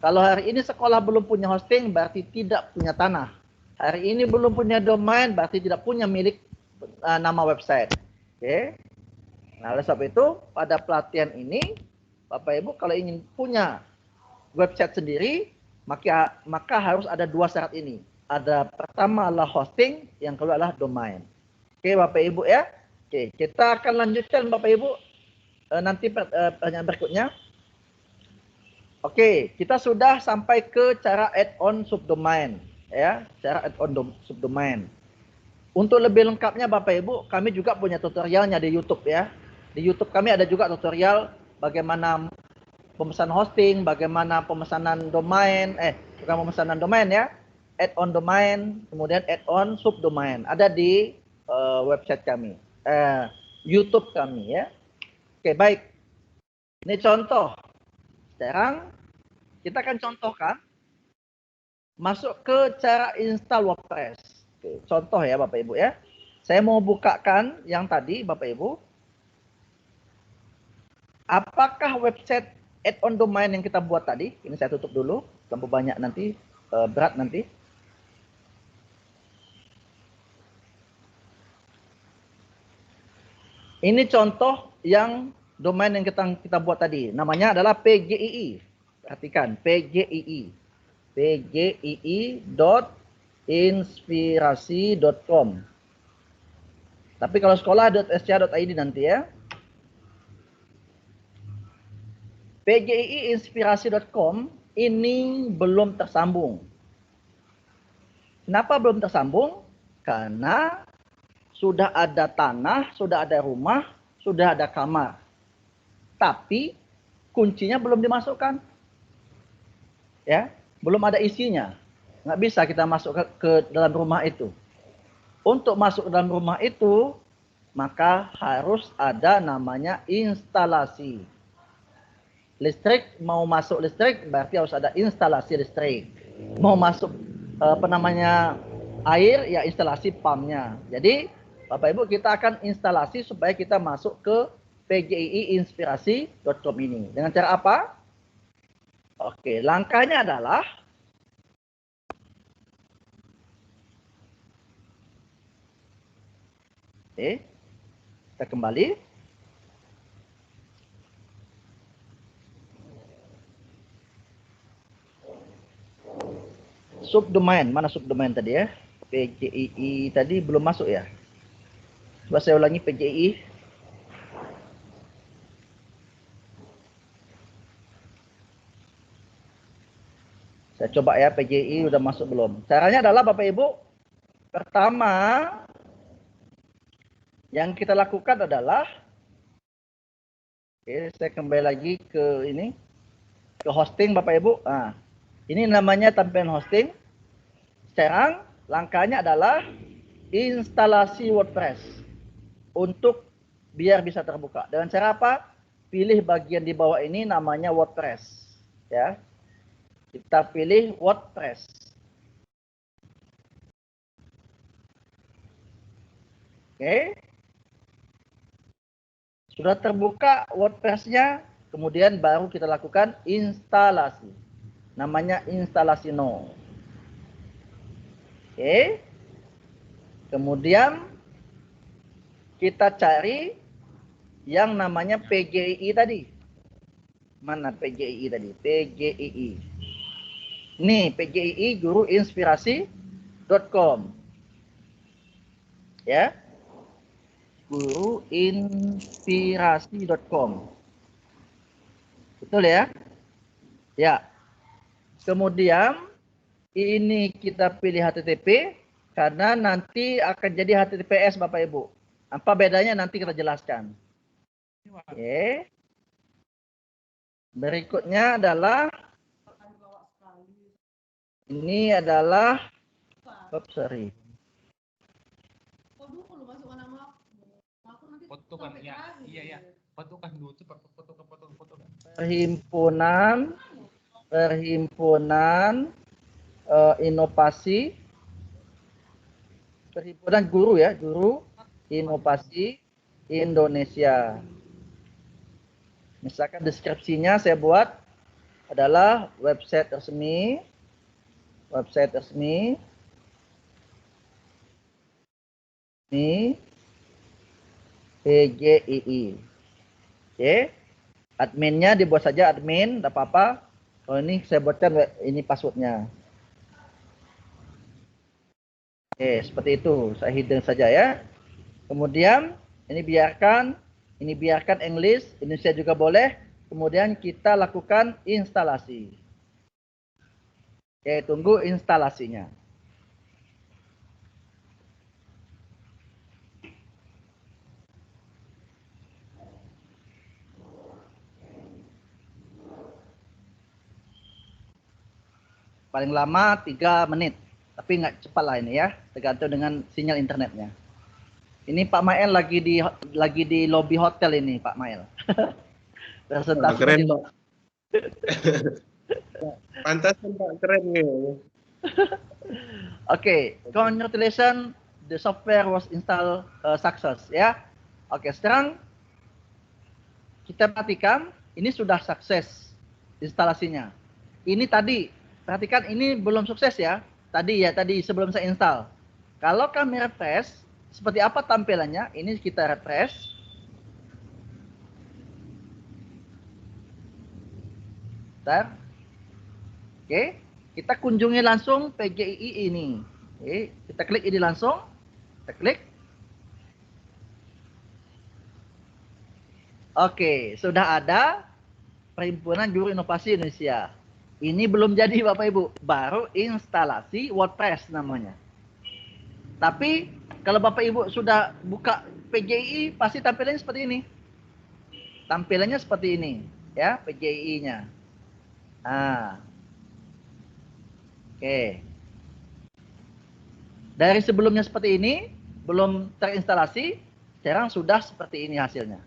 Kalau hari ini sekolah belum punya hosting berarti tidak punya tanah. Hari ini belum punya domain berarti tidak punya milik nama website. Oke. Nah, oleh sebab itu pada pelatihan ini Bapak Ibu kalau ingin punya website sendiri maka harus ada dua syarat ini. Ada pertama adalah hosting, yang kedua adalah domain. Oke Bapak Ibu ya. Oke, kita akan lanjutkan Bapak Ibu nanti pertanyaan berikutnya. Oke, kita sudah sampai ke cara add-on subdomain ya, cara add-on subdomain. Untuk lebih lengkapnya Bapak Ibu, kami juga punya tutorialnya di YouTube ya. Di YouTube kami ada juga tutorial bagaimana pemesanan hosting, bagaimana pemesanan domain, bukan pemesanan domain ya, add-on domain, kemudian add-on subdomain. Ada di website kami, YouTube kami ya. Oke, baik. Ini contoh. Sekarang kita akan contohkan masuk ke cara install WordPress. Oke, contoh ya Bapak Ibu ya. Saya mau bukakan yang tadi Bapak Ibu. Apakah website add-on domain yang kita buat tadi, ini saya tutup dulu, terlalu banyak nanti, berat nanti. Ini contoh yang domain yang kita buat tadi, namanya adalah PGII. Perhatikan, PGII. PGII.inspirasi.com. Tapi kalau sekolah.sch.id nanti ya. PGII.inspirasi.com ini belum tersambung. Kenapa belum tersambung? Karena sudah ada tanah, sudah ada rumah, sudah ada kamar. Tapi kuncinya belum dimasukkan. Ya, belum ada isinya. Nggak bisa kita masuk ke dalam rumah itu. Untuk masuk ke dalam rumah itu, maka harus ada namanya instalasi. Listrik, mau masuk listrik berarti harus ada instalasi listrik. Mau masuk air, ya instalasi pumpnya. Jadi Bapak Ibu kita akan instalasi supaya kita masuk ke pgiiinspirasi.com ini. Dengan cara apa? Oke, langkahnya adalah kita kembali. Subdomain, mana subdomain tadi ya? PGII tadi belum masuk ya? Coba saya ulangi PGII. Saya coba ya, PGII udah masuk belum? Caranya adalah Bapak Ibu, pertama yang kita lakukan adalah, saya kembali lagi ke ini, ke hosting Bapak Ibu. Nah, ini namanya tampilan hosting. Sekarang langkahnya adalah instalasi WordPress untuk biar bisa terbuka. Dengan cara apa? Pilih bagian di bawah ini namanya WordPress. Ya, kita pilih WordPress. Oke. Sudah terbuka WordPress-nya, kemudian baru kita lakukan instalasi. Namanya instalasi no. Oke. Kemudian kita cari yang namanya PGII tadi. Mana PGII tadi? PGII. Nih, PGII guruinspirasi.com. Ya. guruinspirasi.com. Betul ya? Ya. Kemudian ini kita pilih HTTP karena nanti akan jadi HTTPS Bapak Ibu. Apa bedanya nanti kita jelaskan. Oke. Berikutnya adalah ini adalah fotokan ya, iya. Fotokan dulu tuh fotokan. Perhimpunan Inovasi, Perhimpunan Guru ya, Guru Inovasi Indonesia. Misalkan deskripsinya saya buat adalah website resmi ini PGII. Oke. Adminnya dibuat saja admin, tidak apa-apa. Kalau ini saya buatkan ini passwordnya. Oke, seperti itu. Saya hidden saja ya. Kemudian ini biarkan English, Indonesia juga boleh. Kemudian kita lakukan instalasi. Oke, tunggu instalasinya. Paling lama 3 menit. Tapi nggak cepat lah ini ya, tergantung dengan sinyal internetnya. Ini Pak Mael lagi di lobby hotel ini, Pak Mael. Presentasi keren, Pak. Pantasan, Pak, keren nih. Oke, congratulations, the software was installed success ya. Oke, sekarang kita perhatikan ini sudah sukses instalasinya. Ini tadi, perhatikan ini belum sukses ya. Tadi sebelum saya install. Kalau kami refresh, seperti apa tampilannya? Ini kita refresh. Bentar. Oke, kita kunjungi langsung PGII ini. Oke, kita klik ini langsung. Kita klik. Oke, sudah ada Perhimpunan Guru Inovasi Indonesia. Ini belum jadi Bapak Ibu, baru instalasi WordPress namanya. Tapi kalau Bapak Ibu sudah buka PGII pasti tampilannya seperti ini. Tampilannya seperti ini, ya, PGII-nya. Nah. Oke. Dari sebelumnya seperti ini, belum terinstalasi, sekarang sudah seperti ini hasilnya.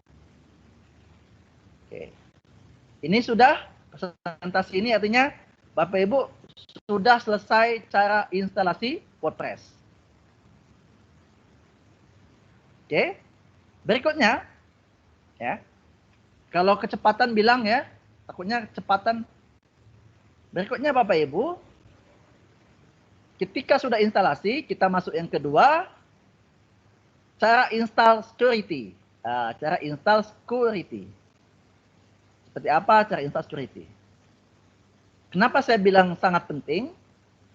Oke. Ini sudah presentasi ini artinya Bapak Ibu sudah selesai cara instalasi WordPress. Oke. Berikutnya ya. Kalau kecepatan bilang ya, takutnya kecepatan. Berikutnya Bapak Ibu, ketika sudah instalasi, kita masuk yang kedua, cara install security. Nah, cara install security. Seperti apa cara install security? Kenapa saya bilang sangat penting?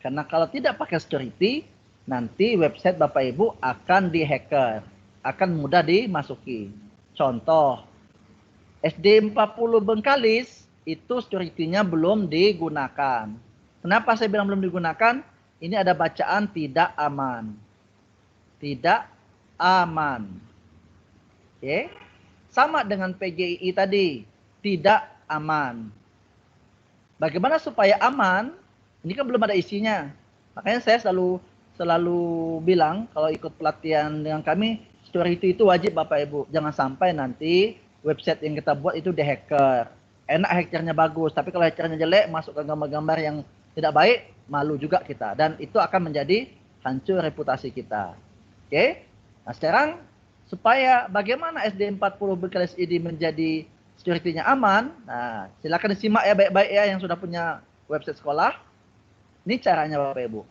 Karena kalau tidak pakai security, nanti website Bapak Ibu akan dihacker, akan mudah dimasuki. Contoh, SD40 Bengkalis itu security-nya belum digunakan. Kenapa saya bilang belum digunakan? Ini ada bacaan tidak aman. Tidak aman. Oke. Sama dengan PGII tadi, tidak aman. Bagaimana supaya aman? Ini kan belum ada isinya. Makanya saya selalu bilang kalau ikut pelatihan dengan kami, security itu wajib Bapak Ibu. Jangan sampai nanti website yang kita buat itu dihacker. Enak hackernya bagus, tapi kalau hackernya jelek, masuk ke gambar-gambar yang tidak baik, malu juga kita. Dan itu akan menjadi hancur reputasi kita. Oke? Nah sekarang, supaya bagaimana SD40 Bengkalis ini menjadi security-nya aman, nah silakan disimak ya baik-baik ya yang sudah punya website sekolah. Ini caranya Bapak Ibu.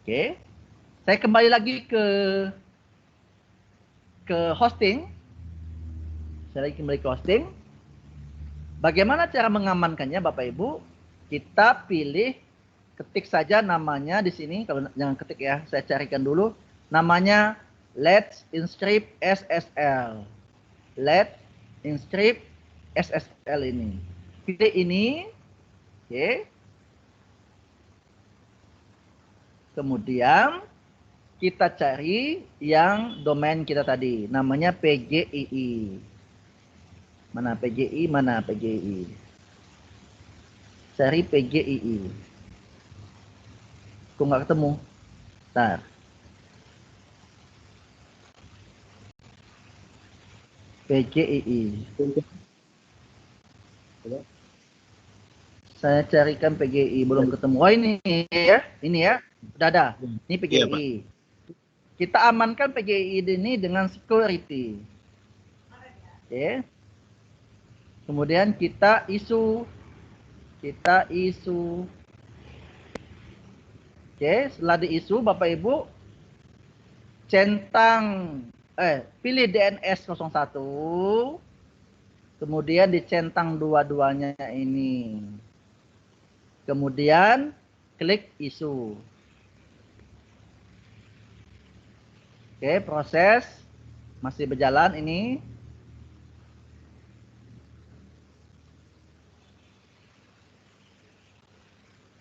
Oke. Saya kembali lagi ke hosting. Saya lagi kembali ke hosting. Bagaimana cara mengamankannya Bapak Ibu? Kita pilih, ketik saja namanya di sini. Kalau jangan ketik ya, saya carikan dulu. Namanya Let's Inscript SSL. Let's Inscript SSL ini. Pilih ini. Oke. Kemudian kita cari yang domain kita tadi. Namanya PGII. Mana PGI, mana PGI. Cari PGII. Kok nggak ketemu? Bentar. PGII. Saya carikan PGI, belum ketemu. Oh ini ya, udah ada. Ini PGI. Kita amankan PGI ini dengan security. Oke. Kemudian kita isu. Oke, setelah diisu Bapak Ibu pilih DNS 01. Kemudian dicentang dua-duanya ini. Kemudian klik isu. Oke, proses masih berjalan ini.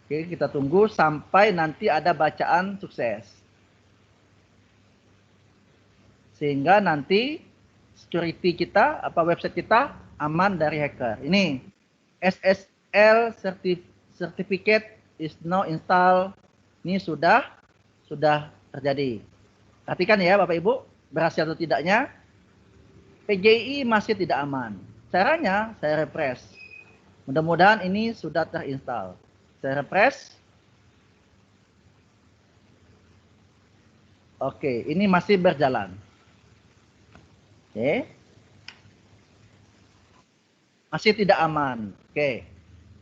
Oke, kita tunggu sampai nanti ada bacaan sukses. Sehingga nanti security kita, website kita aman dari hacker. Ini SSL certificate is now installed. Ini sudah terjadi. Perhatikan ya Bapak Ibu, berhasil atau tidaknya. PGI masih tidak aman. Caranya saya refresh. Mudah-mudahan ini sudah terinstall. Saya refresh. Oke, ini masih berjalan. Oke. Masih tidak aman. Oke.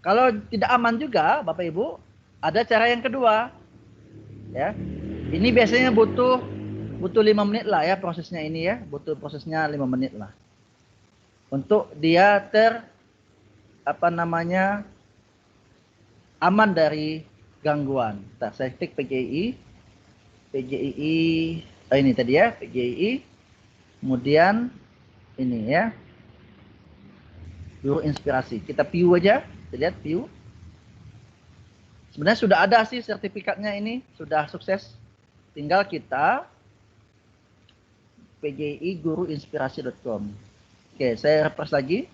Kalau tidak aman juga, Bapak Ibu, ada cara yang kedua. Ya. Ini biasanya butuh 5 menit lah ya prosesnya ini ya. Butuh prosesnya 5 menit lah. Untuk dia aman dari gangguan. Saya klik PGI. Ini tadi ya, PGI. Kemudian ini ya. Guru Inspirasi. Kita view aja. Kita lihat view. Sebenarnya sudah ada sih sertifikatnya ini, sudah sukses. Tinggal kita PGI guruinspirasi.com. Oke, saya refresh lagi.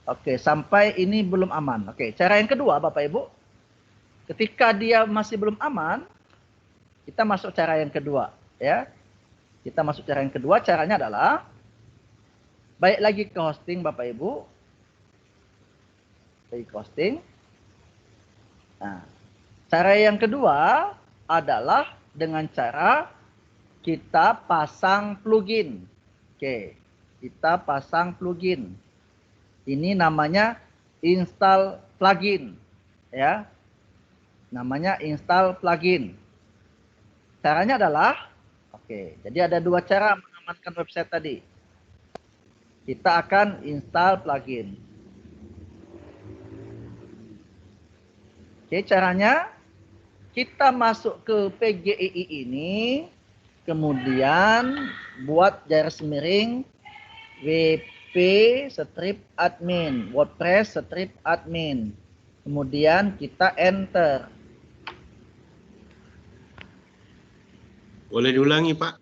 Oke, sampai ini belum aman. Oke, cara yang kedua Bapak Ibu. Ketika dia masih belum aman, kita masuk cara yang kedua. Ya. Kita masuk cara yang kedua, caranya adalah balik lagi ke hosting Bapak Ibu. Lagi ke hosting. Nah, cara yang kedua adalah dengan cara kita pasang plugin. Oke, kita pasang plugin. Ini namanya install plugin, ya. Namanya install plugin. Caranya adalah, jadi ada dua cara mengamankan website tadi. Kita akan install plugin. Caranya kita masuk ke PGII ini, kemudian buat garis miring wp-admin, WordPress-admin. Kemudian kita enter. Boleh diulangi, Pak?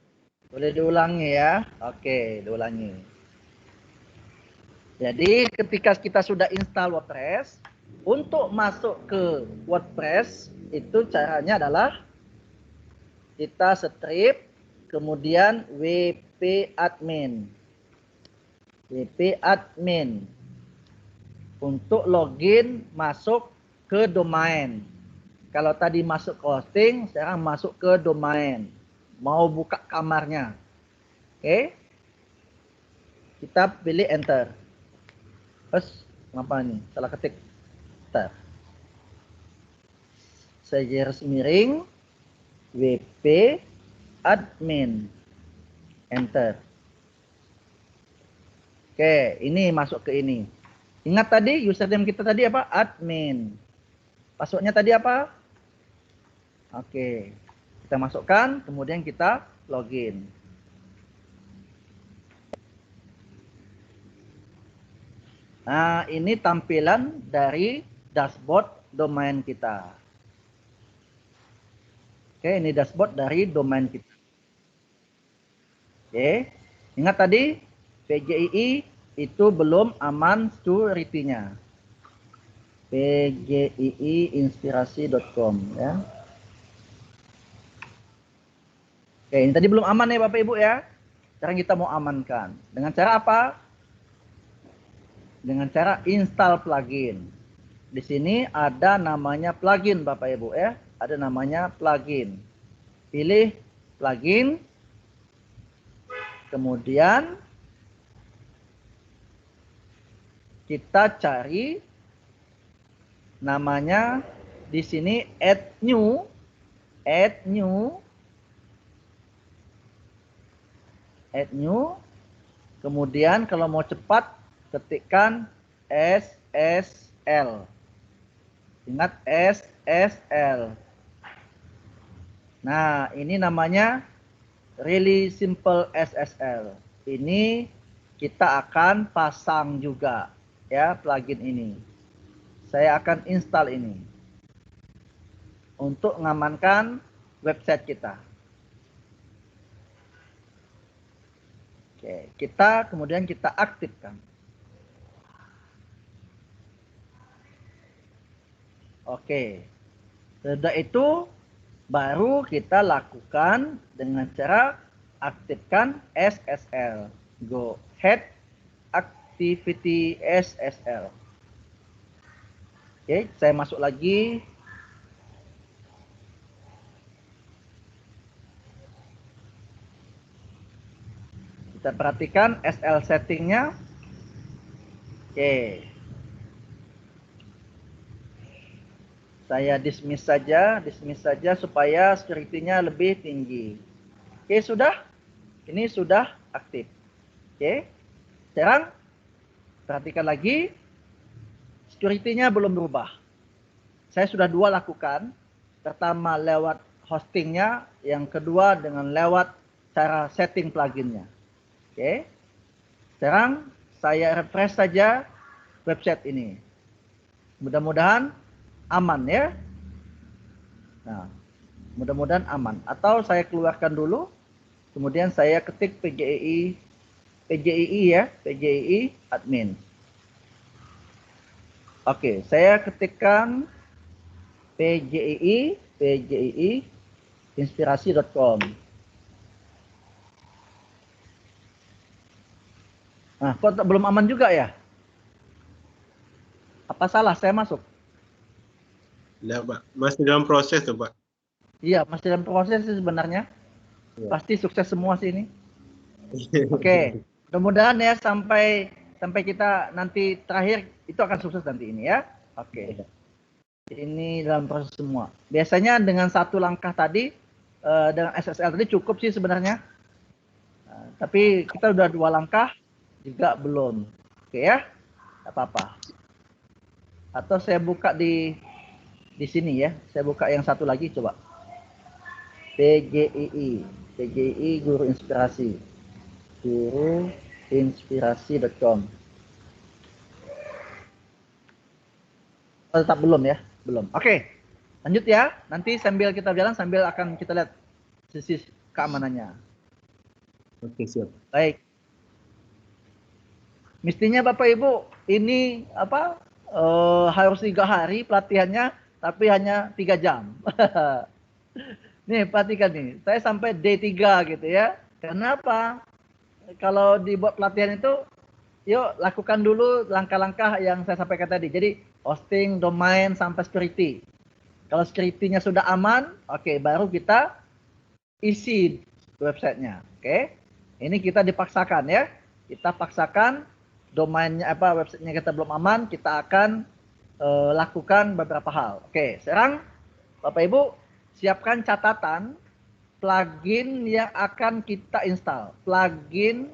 Boleh diulangi ya. Oke, diulangi. Jadi ketika kita sudah install WordPress, untuk masuk ke WordPress itu caranya adalah kita strip, kemudian wp-admin. wp-admin untuk login masuk ke domain. Kalau tadi masuk ke hosting, sekarang masuk ke domain. Mau buka kamarnya. Oke. Kita pilih enter. Terus apa nih? Salah ketik. Bentar. Saya garis miring wp-admin. Enter. Oke, ini masuk ke ini. Ingat tadi username kita tadi apa? Admin. Passwordnya tadi apa? Oke. Kita masukkan, kemudian kita login. Nah, ini tampilan dari dashboard domain kita. Oke, ini dashboard dari domain kita. Oke. Ingat tadi PGII itu belum aman security-nya. pgiiinspirasi.com ya. Oke, ini tadi belum aman ya Bapak Ibu ya. Sekarang kita mau amankan. Dengan cara apa? Dengan cara install plugin. Di sini ada namanya plugin Bapak Ibu ya. Ada namanya plugin. Pilih plugin. Kemudian kita cari namanya di sini add new. Kemudian kalau mau cepat ketikkan SSL. Ingat SSL. Nah, ini namanya really simple SSL. Ini kita akan pasang juga ya plugin ini. Saya akan install ini untuk mengamankan website kita. Oke, kemudian kita aktifkan. Oke. Setelah itu baru kita lakukan dengan cara aktifkan SSL. Go ahead activity SSL. Oke, saya masuk lagi. Kita perhatikan SL settingnya. Oke. Saya dismiss saja supaya security-nya lebih tinggi. Oke, sudah. Ini sudah aktif. Oke. Sekarang perhatikan lagi. Security-nya belum berubah. Saya sudah dua lakukan. Pertama lewat hostingnya, yang kedua dengan lewat cara setting pluginnya. Oke. Sekarang saya refresh saja website ini. Mudah-mudahan aman ya. Nah, mudah-mudahan aman. Atau saya keluarkan dulu. Kemudian saya ketik PGII ya, PGII admin. Oke, saya ketikkan PGII inspirasi.com. Nah, kok belum aman juga ya? Apa salah saya masuk? Tidak, Pak. Masih dalam proses tuh, Pak. Iya, masih dalam proses sih sebenarnya. Ya. Pasti sukses semua sih ini. Oke, mudah-mudahan ya sampai kita nanti terakhir itu akan sukses nanti ini ya. Oke. Ini dalam proses semua. Biasanya dengan satu langkah tadi dengan SSL tadi cukup sih sebenarnya. Tapi kita udah dua langkah juga belum. Oke ya. Tidak apa-apa. Atau saya buka di sini ya. Saya buka yang satu lagi coba. PGII Guru Inspirasi. Guruinspirasi.com. Oh, tetap belum ya? Belum. Oke. Lanjut ya. Nanti sambil kita jalan sambil akan kita lihat sisi keamanannya. Oke, siap. Baik. Mestinya Bapak Ibu ini apa? Harus 3 hari pelatihannya, tapi hanya 3 jam. Nih, perhatikan nih. Saya sampai D3 gitu ya. Kenapa? Kalau dibuat pelatihan itu, yuk lakukan dulu langkah-langkah yang saya sampaikan tadi. Jadi hosting, domain, sampai security. Kalau security-nya sudah aman, oke, baru kita isi websitenya. Oke, ini kita dipaksakan ya. Kita paksakan domainnya apa, websitenya kita belum aman, kita akan lakukan beberapa hal. Oke, sekarang Bapak Ibu siapkan catatan plugin yang akan kita install. Plugin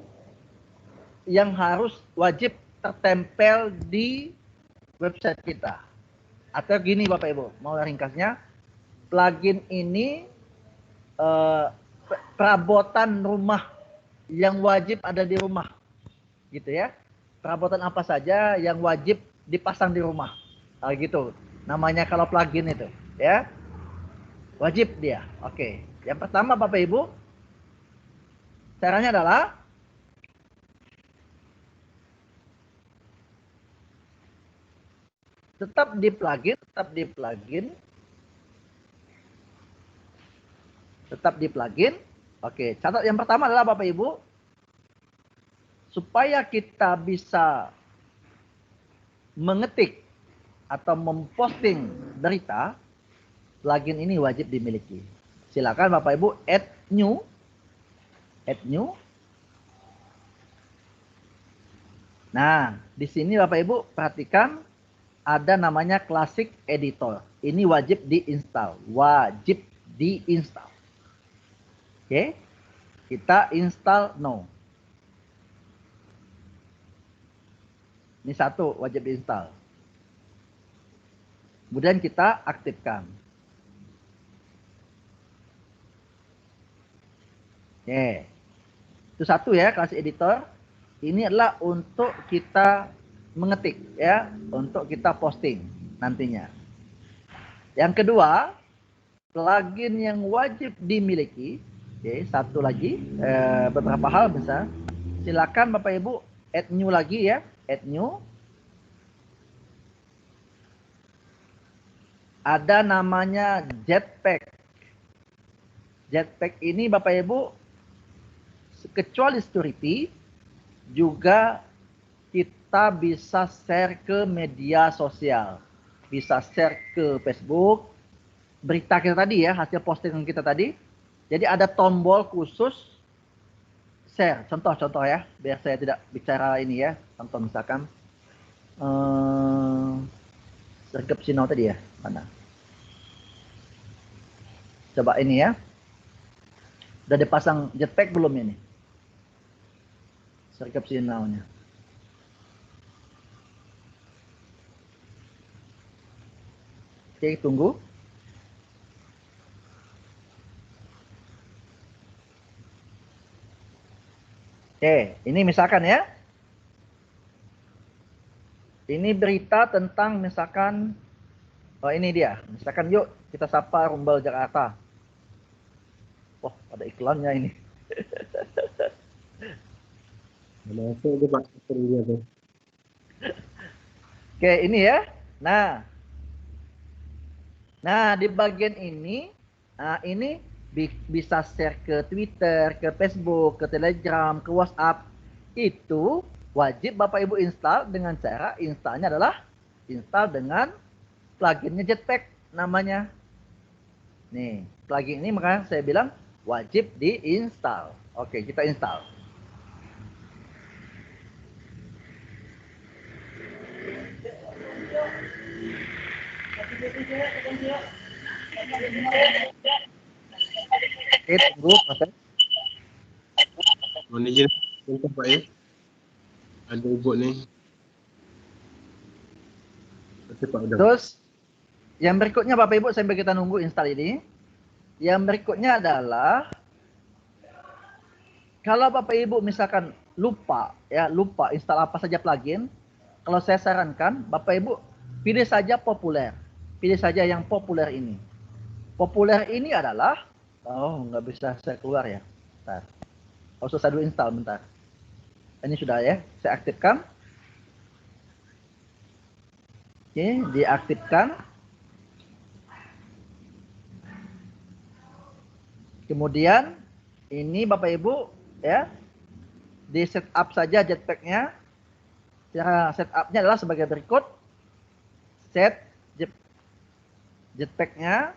yang harus wajib tertempel di website kita. Atau gini Bapak Ibu, mau ringkasnya, plugin ini perabotan rumah yang wajib ada di rumah. Gitu ya. Perabotan apa saja yang wajib dipasang di rumah. Gitu. Namanya kalau plugin itu, ya. Wajib dia. Oke. Yang pertama Bapak Ibu, caranya adalah tetap di plugin. Oke, catat yang pertama adalah Bapak Ibu, supaya kita bisa mengetik atau memposting berita, plugin ini wajib dimiliki. Silakan Bapak Ibu add new. Nah, di sini Bapak Ibu perhatikan ada namanya Classic Editor. Ini wajib diinstal. Oke, kita install no. Ini satu wajib diinstal. Kemudian kita aktifkan. Oke, itu satu ya, Classic Editor. Ini adalah untuk kita mengetik ya, untuk kita posting nantinya. Yang kedua, plugin yang wajib dimiliki. Oke, satu lagi, beberapa hal besar. Silakan Bapak Ibu add new lagi ya, add new. Ada namanya Jetpack. Jetpack ini Bapak Ibu, kecuali security, juga kita bisa share ke media sosial. Bisa share ke Facebook, berita kita tadi ya, hasil postingan kita tadi. Jadi ada tombol khusus share. Contoh-contoh ya, biar saya tidak bicara ini ya. Contoh misalkan sergap sinau tadi ya, mana? Coba ini ya. Udah dipasang jetpack belum ini? Sergap sinaunya. Oke, tunggu. Oke, ini misalkan ya. Ini berita tentang misalkan, oh ini dia. Misalkan yuk kita sapa Rumbel Jakarta. Wah, ada iklannya ini. Oke, ini ya. Nah, di bagian ini, ini bisa share ke Twitter, ke Facebook, ke Telegram, ke WhatsApp. Itu wajib Bapak Ibu install dengan cara installnya adalah install dengan pluginnya Jetpack namanya. Nih, plugin ini makanya saya bilang wajib diinstal. Oke, kita install. Oke, tunggu proses. Mohon izin bentar Pak ya. Ada ubut nih. Pak, udah. Terus yang berikutnya Bapak Ibu sambil kita nunggu install ini. Yang berikutnya adalah kalau Bapak Ibu misalkan lupa install apa saja plugin, kalau saya sarankan Bapak Ibu pilih saja populer. Pilih saja yang populer ini. Populer ini adalah, oh nggak bisa saya keluar ya. Bentar. Oh, saya dulu install bentar. Ini sudah ya, saya aktifkan. Oke, diaktifkan. Kemudian ini Bapak Ibu ya, di setup saja Jetpack-nya. Cara setupnya adalah sebagai berikut. Set Jetpack-nya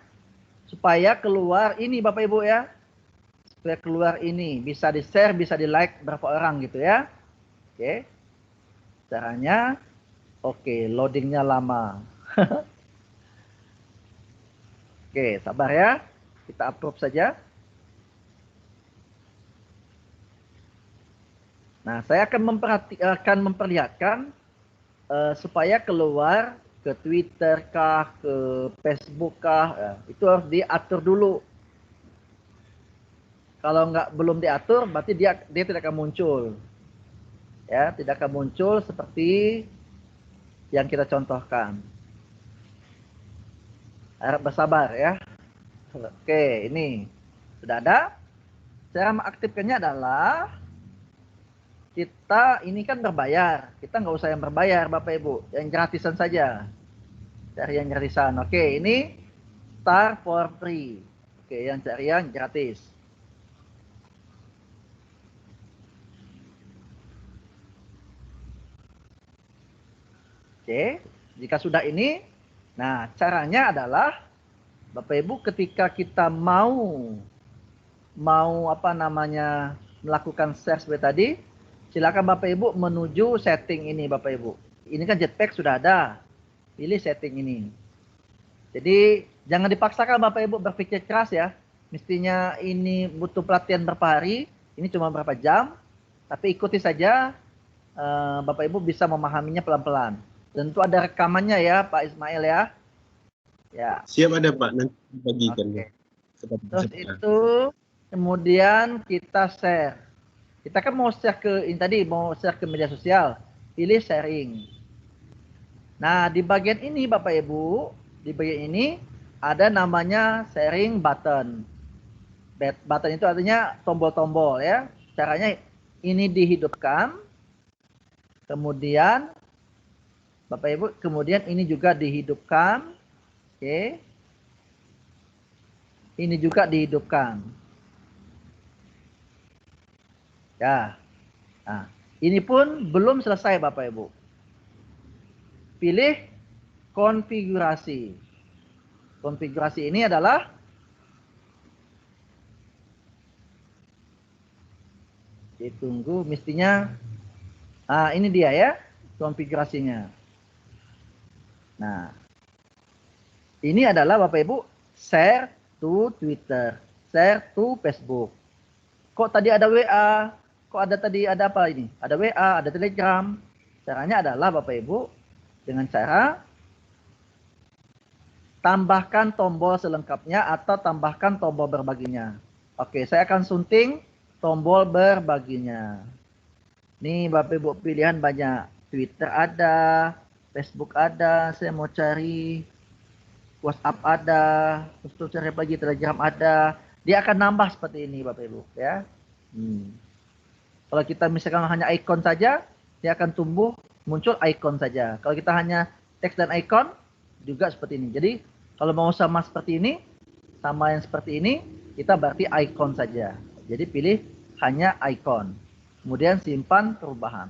supaya keluar ini Bapak Ibu ya. Supaya keluar ini, bisa di-share, bisa di-like berapa orang gitu ya. Oke. Caranya oke, loadingnya lama. Oke, sabar ya. Kita approve saja. Nah, saya akan memperlihatkan supaya keluar ke Twitter kah, ke Facebook kah, ya, itu harus diatur dulu. Kalau belum diatur, berarti dia tidak akan muncul. Ya, tidak akan muncul seperti yang kita contohkan. Harap bersabar ya. Oke, ini sudah ada. Cara mengaktifkannya adalah kita ini kan berbayar. Kita nggak usah yang berbayar Bapak Ibu, yang gratisan saja. Cari yang gratisan. Oke, ini start for free. Oke, yang cari yang gratis. Oke, jika sudah ini, nah caranya adalah Bapak Ibu ketika kita mau melakukan share seperti tadi, silakan Bapak Ibu menuju setting ini Bapak Ibu. Ini kan Jetpack sudah ada. Pilih setting ini. Jadi jangan dipaksakan Bapak Ibu berpikir keras ya. Mestinya ini butuh pelatihan berapa hari, ini cuma berapa jam, tapi ikuti saja, Bapak Ibu bisa memahaminya pelan-pelan. Tentu ada rekamannya ya Pak Ismail ya. Ya. Siap ada Pak, nanti bagikan. Oke. Terus itu kemudian kita share. Kita kan mau share ke ini tadi, mau share ke media sosial. Pilih sharing. Nah, di bagian ini Bapak Ibu, di bagian ini ada namanya sharing button. Button itu artinya tombol-tombol ya. Caranya ini dihidupkan. Kemudian Bapak Ibu, kemudian ini juga dihidupkan. Oke. Ini juga dihidupkan. Ya. Nah, ini pun belum selesai Bapak Ibu. Pilih konfigurasi. Konfigurasi ini adalah ditunggu mestinya. Nah, ini dia ya konfigurasinya. Nah, ini adalah Bapak Ibu share to Twitter, share to Facebook. Kok tadi ada WA? Kok ada apa ini? Ada WA, ada Telegram. Caranya adalah Bapak Ibu dengan cara tambahkan tombol selengkapnya atau tambahkan tombol berbaginya. Oke, saya akan sunting tombol berbaginya. Nih Bapak Ibu pilihan banyak. Twitter ada, Facebook ada, saya mau cari WhatsApp ada, terus cari lagi Telegram ada. Dia akan nambah seperti ini Bapak Ibu ya. Kalau kita misalkan hanya icon saja, dia akan tumbuh muncul icon saja. Kalau kita hanya teks dan icon juga seperti ini. Jadi kalau mau sama seperti ini, sama yang seperti ini, kita berarti icon saja. Jadi pilih hanya icon. Kemudian simpan perubahan.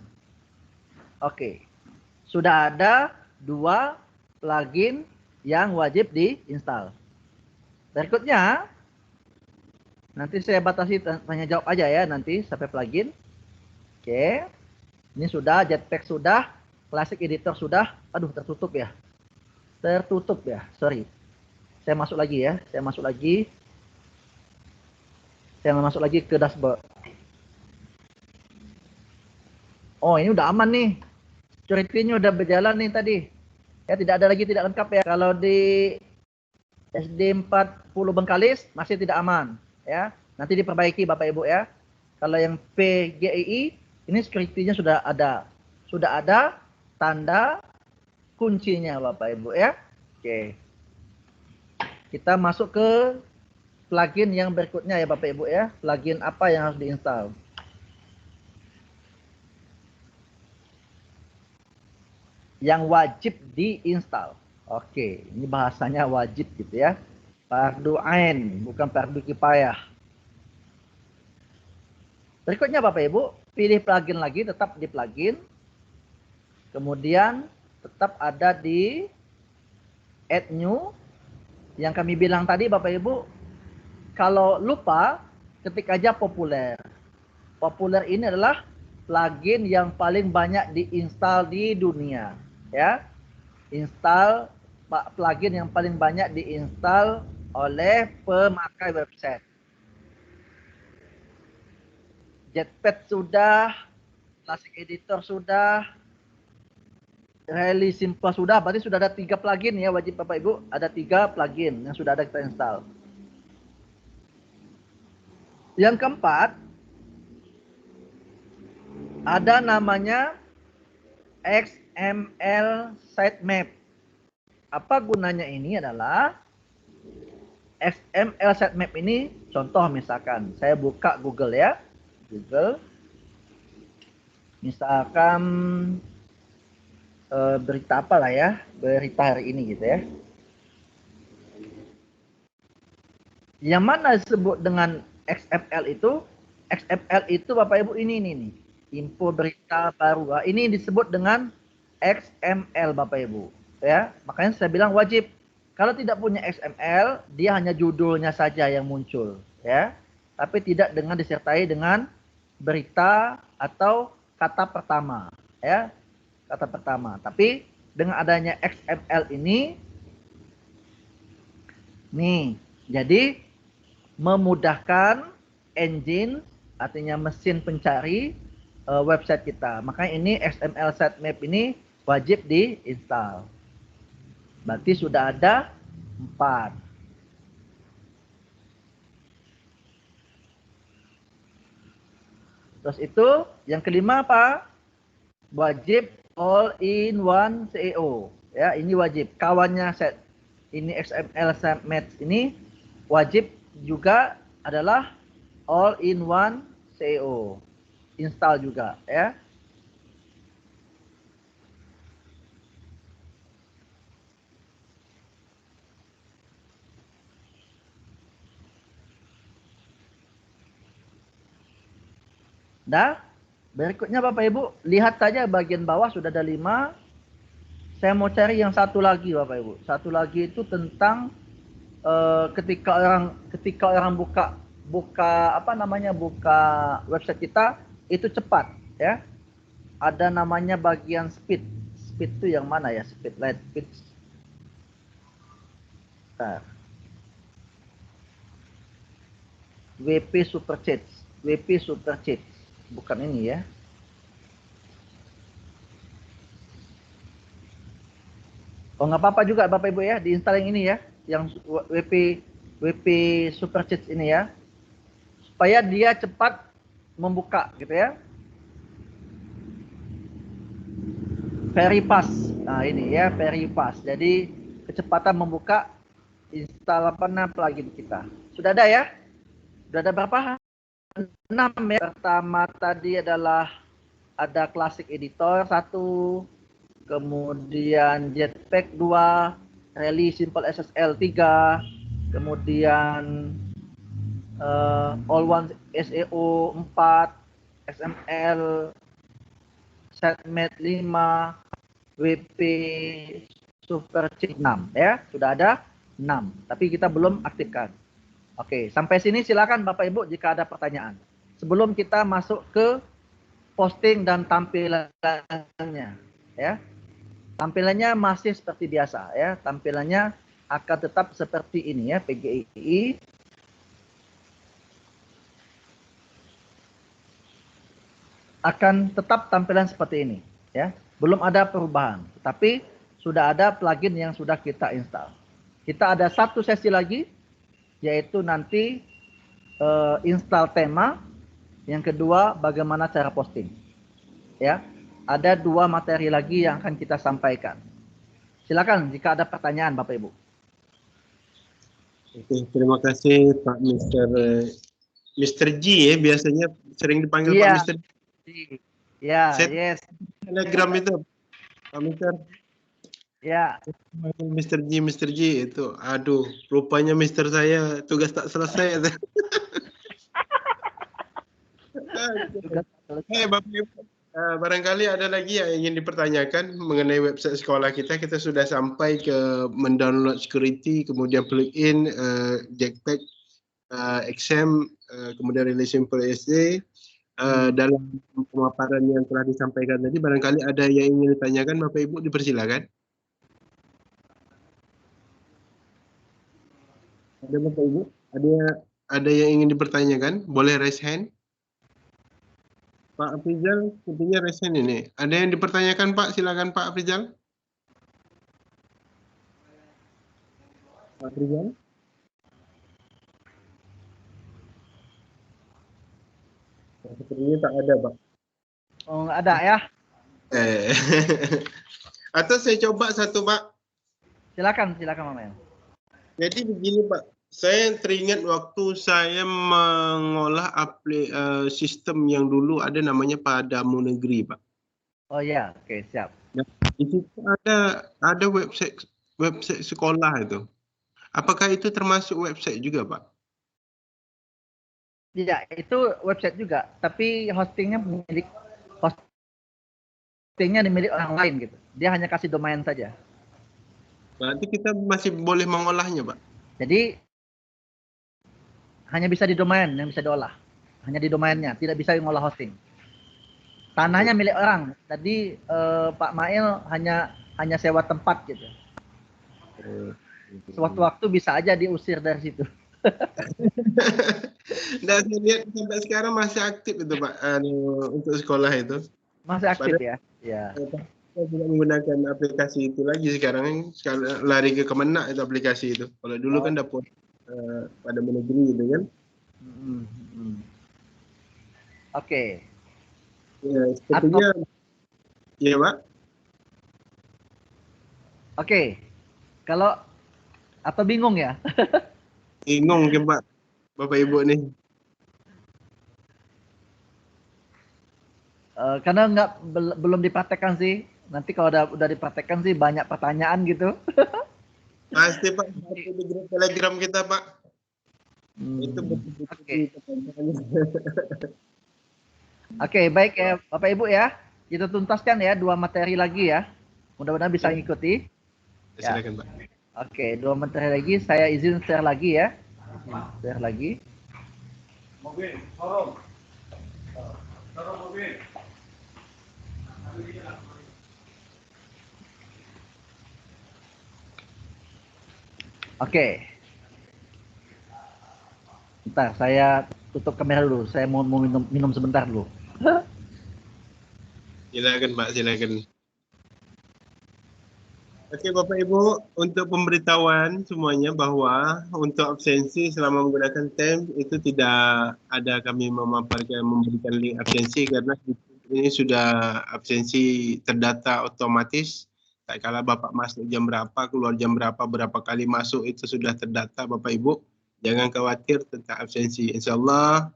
Oke. Sudah ada 2 plugin yang wajib diinstal. Berikutnya, nanti saya batasi tanya jawab aja ya nanti sampai plugin. Oke. Ini sudah, Jetpack sudah, Classic Editor sudah. Aduh, tertutup ya. Tertutup ya, sorry. Saya masuk lagi ya, saya masuk lagi ke dashboard. Oh, ini udah aman nih. Security-nya udah berjalan nih tadi. Ya, tidak ada lagi tidak lengkap ya. Kalau di SD40 Bengkalis masih tidak aman ya. Nanti diperbaiki Bapak Ibu ya. Kalau yang PGII ini security-nya sudah ada. Sudah ada tanda kuncinya Bapak Ibu ya. Oke. Kita masuk ke plugin yang berikutnya ya Bapak Ibu ya. Plugin apa yang harus diinstal? Yang wajib diinstal. Oke, ini bahasanya wajib gitu ya. Fardu ain, bukan fardu kifayah. Berikutnya Bapak Ibu, pilih plugin lagi, tetap di plugin. Kemudian tetap ada di add new. Yang kami bilang tadi Bapak Ibu, kalau lupa ketik aja populer. Populer ini adalah plugin yang paling banyak diinstal di dunia. Ya, install plugin yang paling banyak diinstal oleh pemakai website. Jetpack sudah, Classic Editor sudah, Really Simple sudah. Berarti sudah ada 3 plugin ya wajib Bapak Ibu. Ada 3 plugin yang sudah ada kita install. Yang keempat, ada namanya XML sitemap. Apa gunanya ini adalah XML sitemap ini, contoh misalkan saya buka Google ya. Google. Misalkan berita apalah ya, berita hari ini gitu ya. Yang mana disebut dengan XML itu? XML itu Bapak Ibu ini nih. Info berita baru. Ini disebut dengan XML Bapak Ibu. Ya, makanya saya bilang wajib. Kalau tidak punya XML, dia hanya judulnya saja yang muncul, ya. Tapi tidak dengan disertai dengan berita atau kata pertama, ya. Kata pertama. Tapi dengan adanya XML ini nih, jadi memudahkan engine, artinya mesin pencari website kita. Makanya ini XML sitemap ini wajib diinstal. Berarti sudah ada 4. Terus itu yang kelima apa? Wajib all-in-one SEO. Ya, ini wajib. Kawannya set ini XML sitemap ini wajib juga adalah all-in-one SEO. Install juga, ya. Dah, berikutnya Bapak Ibu, lihat saja bagian bawah sudah ada 5. Saya mau cari yang satu lagi Bapak Ibu. Satu lagi itu tentang ketika orang buka website kita itu cepat, ya. Ada namanya bagian speed. Speed itu yang mana ya? Speed light speed. Nah. WP Superchat. WP Superchat. Bukan ini ya. Oh nggak apa-apa juga Bapak Ibu ya, diinstal yang ini ya, yang WP Superchat ini ya, supaya dia cepat membuka gitu ya. Very fast. Nah ini ya, very fast. Jadi kecepatan membuka install plugin kita. Sudah ada ya? Sudah ada berapa? 6 ya. Pertama tadi adalah ada Classic Editor 1, kemudian Jetpack 2, Rally Simple SSL 3, kemudian All One SEO 4, XML Sitemap 5, WP Superchat 6 ya, sudah ada 6, tapi kita belum aktifkan. Oke, sampai sini silakan Bapak Ibu jika ada pertanyaan. Sebelum kita masuk ke posting dan tampilannya, ya. Tampilannya masih seperti biasa, ya. Tampilannya akan tetap seperti ini ya, PGI. Akan tetap tampilan seperti ini, ya. Belum ada perubahan, tapi sudah ada plugin yang sudah kita install. Kita ada satu sesi lagi, yaitu nanti install tema, yang kedua bagaimana cara posting, ya. Ada 2 materi lagi yang akan kita sampaikan. Silakan jika ada pertanyaan Bapak Ibu. Oke, terima kasih Pak Mr. G ya, biasanya sering dipanggil Pak Mr. G. Ya, yes. Telegram itu Pak Mr. Ya. Mr. G itu, aduh, rupanya Mr. saya tugas tak selesai. Bapak Ibu, barangkali ada lagi yang ingin dipertanyakan mengenai website sekolah kita. Kita sudah sampai ke mendownload security, kemudian plugin, Jetpack, XM, kemudian Rally Simple SD. Dalam pemaparan yang telah disampaikan tadi, barangkali ada yang ingin ditanyakan, Bapak Ibu dipersilakan. Ada Bapak Ibu? Ada yang ingin dipertanyakan? Boleh raise hand. Pak Afrizal, sepertinya raise hand ini. Ada yang dipertanyakan Pak? Silakan Pak Afrizal. Pak Afrizal. Sepertinya tak ada Pak. Oh nggak ada ya? Atau saya coba satu Pak. Silakan Mama. Jadi begini Pak, saya teringat waktu saya mengolah sistem yang dulu ada namanya Padamu Negeri Pak. Oh ya, oke siap. Nah, di situ ada website sekolah itu. Apakah itu termasuk website juga Pak? Tidak, itu website juga, tapi hostingnya milik host hostingnya dimiliki orang lain gitu. Dia hanya kasih domain saja. Berarti kita masih boleh mengolahnya, Pak? Jadi hanya bisa di domain yang bisa diolah. Hanya di domainnya, tidak bisa ngolah hosting. Tanahnya milik orang. Tadi Pak Mail hanya sewa tempat gitu. Sewaktu-waktu bisa aja diusir dari situ. Dan saya lihat sampai sekarang masih aktif itu, Pak, untuk sekolah itu. Masih aktif ya? Ya. Saya tidak menggunakan aplikasi itu lagi sekarang, lari ke Kemenak itu aplikasi itu. Kalau dulu kan dapat pada negeri gitu kan. Oke. Ya, sepertinya ya, Pak. Oke. Kalau atau bingung ya? Bingung mungkin, Pak, Bapak Ibu nih. Karena belum dipraktekkan sih. Nanti kalau udah dipraktekkan sih banyak pertanyaan gitu. Pasti, Pak, di grup Telegram kita, Pak. Itu Oke. Oke, baik ya Bapak Ibu ya. Kita tuntaskan ya 2 materi lagi ya. Mudah-mudahan bisa ngikuti. Ya. Silakan, Pak. Oke, 2 materi lagi. Saya izin share lagi ya. Share lagi. Mobil, tolong. Tolong mobil. Oke. Bentar, saya tutup kamera dulu. Saya mau minum sebentar dulu. Silakan, Pak, silakan. Oke, Bapak Ibu, untuk pemberitahuan semuanya bahwa untuk absensi selama menggunakan TEM itu tidak ada kami memberikan link absensi karena ini sudah absensi terdata otomatis. Tak kala Bapak masuk jam berapa, keluar jam berapa kali masuk itu sudah terdata, Bapak Ibu. Jangan khawatir tentang absensi. Insya Allah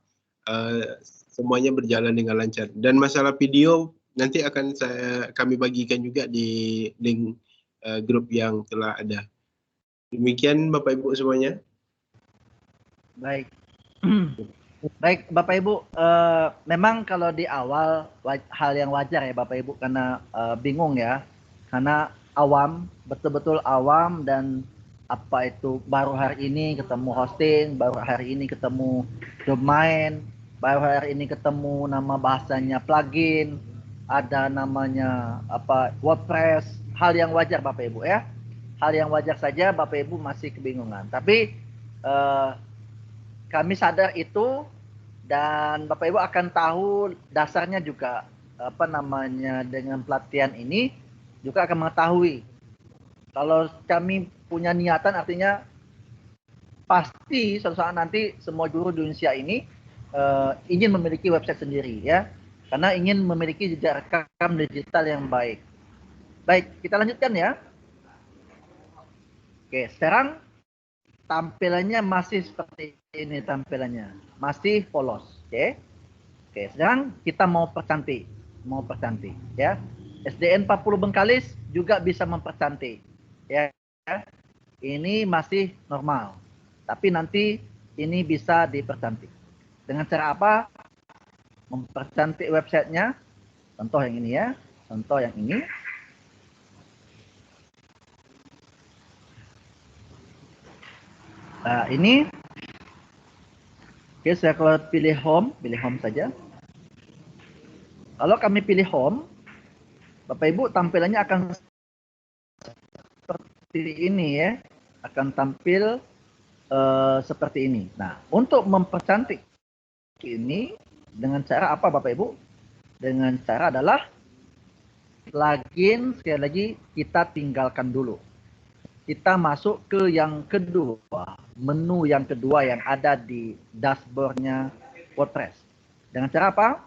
semuanya berjalan dengan lancar. Dan masalah video nanti akan kami bagikan juga di link grup yang telah ada. Demikian Bapak Ibu semuanya. Baik. Baik Bapak Ibu, memang kalau di awal hal yang wajar ya Bapak Ibu karena bingung ya. Karena awam, betul-betul awam dan apa itu baru hari ini ketemu hosting, baru hari ini ketemu domain, baru hari ini ketemu nama bahasanya plugin, ada namanya apa WordPress, hal yang wajar Bapak Ibu ya. Hal yang wajar saja Bapak Ibu masih kebingungan. Tapi kami sadar itu dan Bapak Ibu akan tahu dasarnya juga apa namanya dengan pelatihan ini juga akan mengetahui. Kalau kami punya niatan artinya pasti suatu saat nanti semua guru di Indonesia ini ingin memiliki website sendiri ya. Karena ingin memiliki jejak rekam digital yang baik. Baik, kita lanjutkan ya. Oke, sekarang tampilannya masih seperti ini tampilannya. Masih polos, oke. Oke, sekarang kita mau percantik ya. SDN 40 Bengkalis juga bisa mempercantik ya. Ini masih normal. Tapi nanti ini bisa dipercantik. Dengan cara apa? Mempercantik websitenya. Contoh yang ini ya. Contoh yang ini. Nah, ini. Oke, saya kalau pilih home saja. Kalau kami pilih home, Bapak Ibu tampilannya akan seperti ini ya. Akan tampil seperti ini. Nah, untuk mempercantik ini dengan cara apa Bapak Ibu? Dengan cara adalah plugin sekali lagi kita tinggalkan dulu. Kita masuk ke yang kedua, menu yang kedua yang ada di dashboardnya WordPress. Dengan cara apa?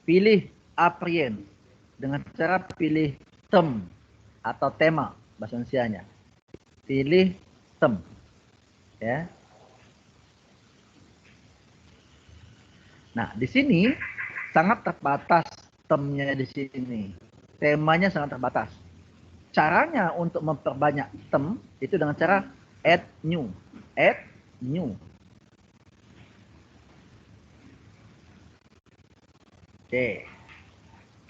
Pilih appearance. Dengan cara pilih theme atau tema bahasa Indonesianya. Pilih theme. Ya. Nah, di sini sangat terbatas theme-nya di sini. Temanya sangat terbatas. Caranya untuk memperbanyak theme itu dengan cara add new. Add new. Oke.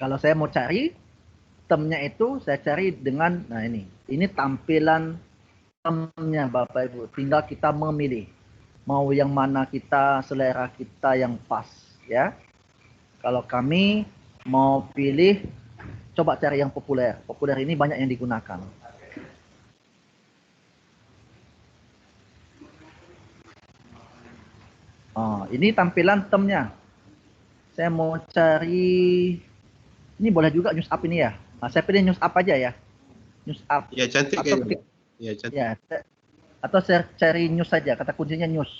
Kalau saya mau cari termnya itu, saya cari dengan, nah ini tampilan termnya Bapak Ibu. Tinggal kita memilih mau yang mana kita, selera kita yang pas ya. Kalau kami mau pilih, coba cari yang populer. Populer ini banyak yang digunakan. Oh, ini tampilan termnya. Saya mau cari, ini boleh juga news up ini ya. Nah, saya pilih news up aja ya. News up. Ya cantik atau kayaknya. Ya cantik. Ya, atau saya cari news saja. Kata kuncinya news.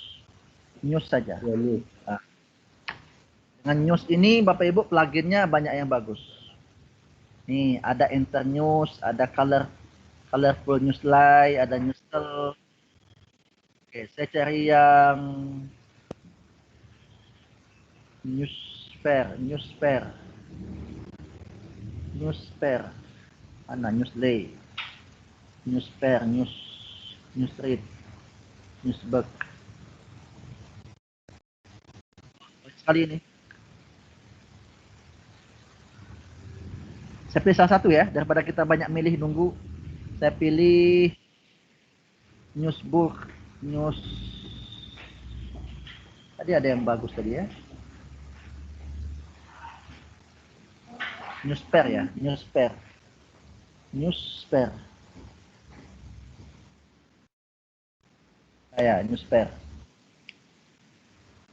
News saja. Ya, nih. Nah, dengan news ini Bapak Ibu pluginnya banyak yang bagus. Nih ada enter news, ada colorful newsline, ada newstel. Oke, saya cari yang newspaper. Mana newslay, newspaper, newsread, newsbug. Sekali ini. Saya pilih salah satu ya, daripada kita banyak milih nunggu. Saya pilih newsbook, tadi ada yang bagus tadi ya. Newspaper ya, newspaper. Ya, newspaper.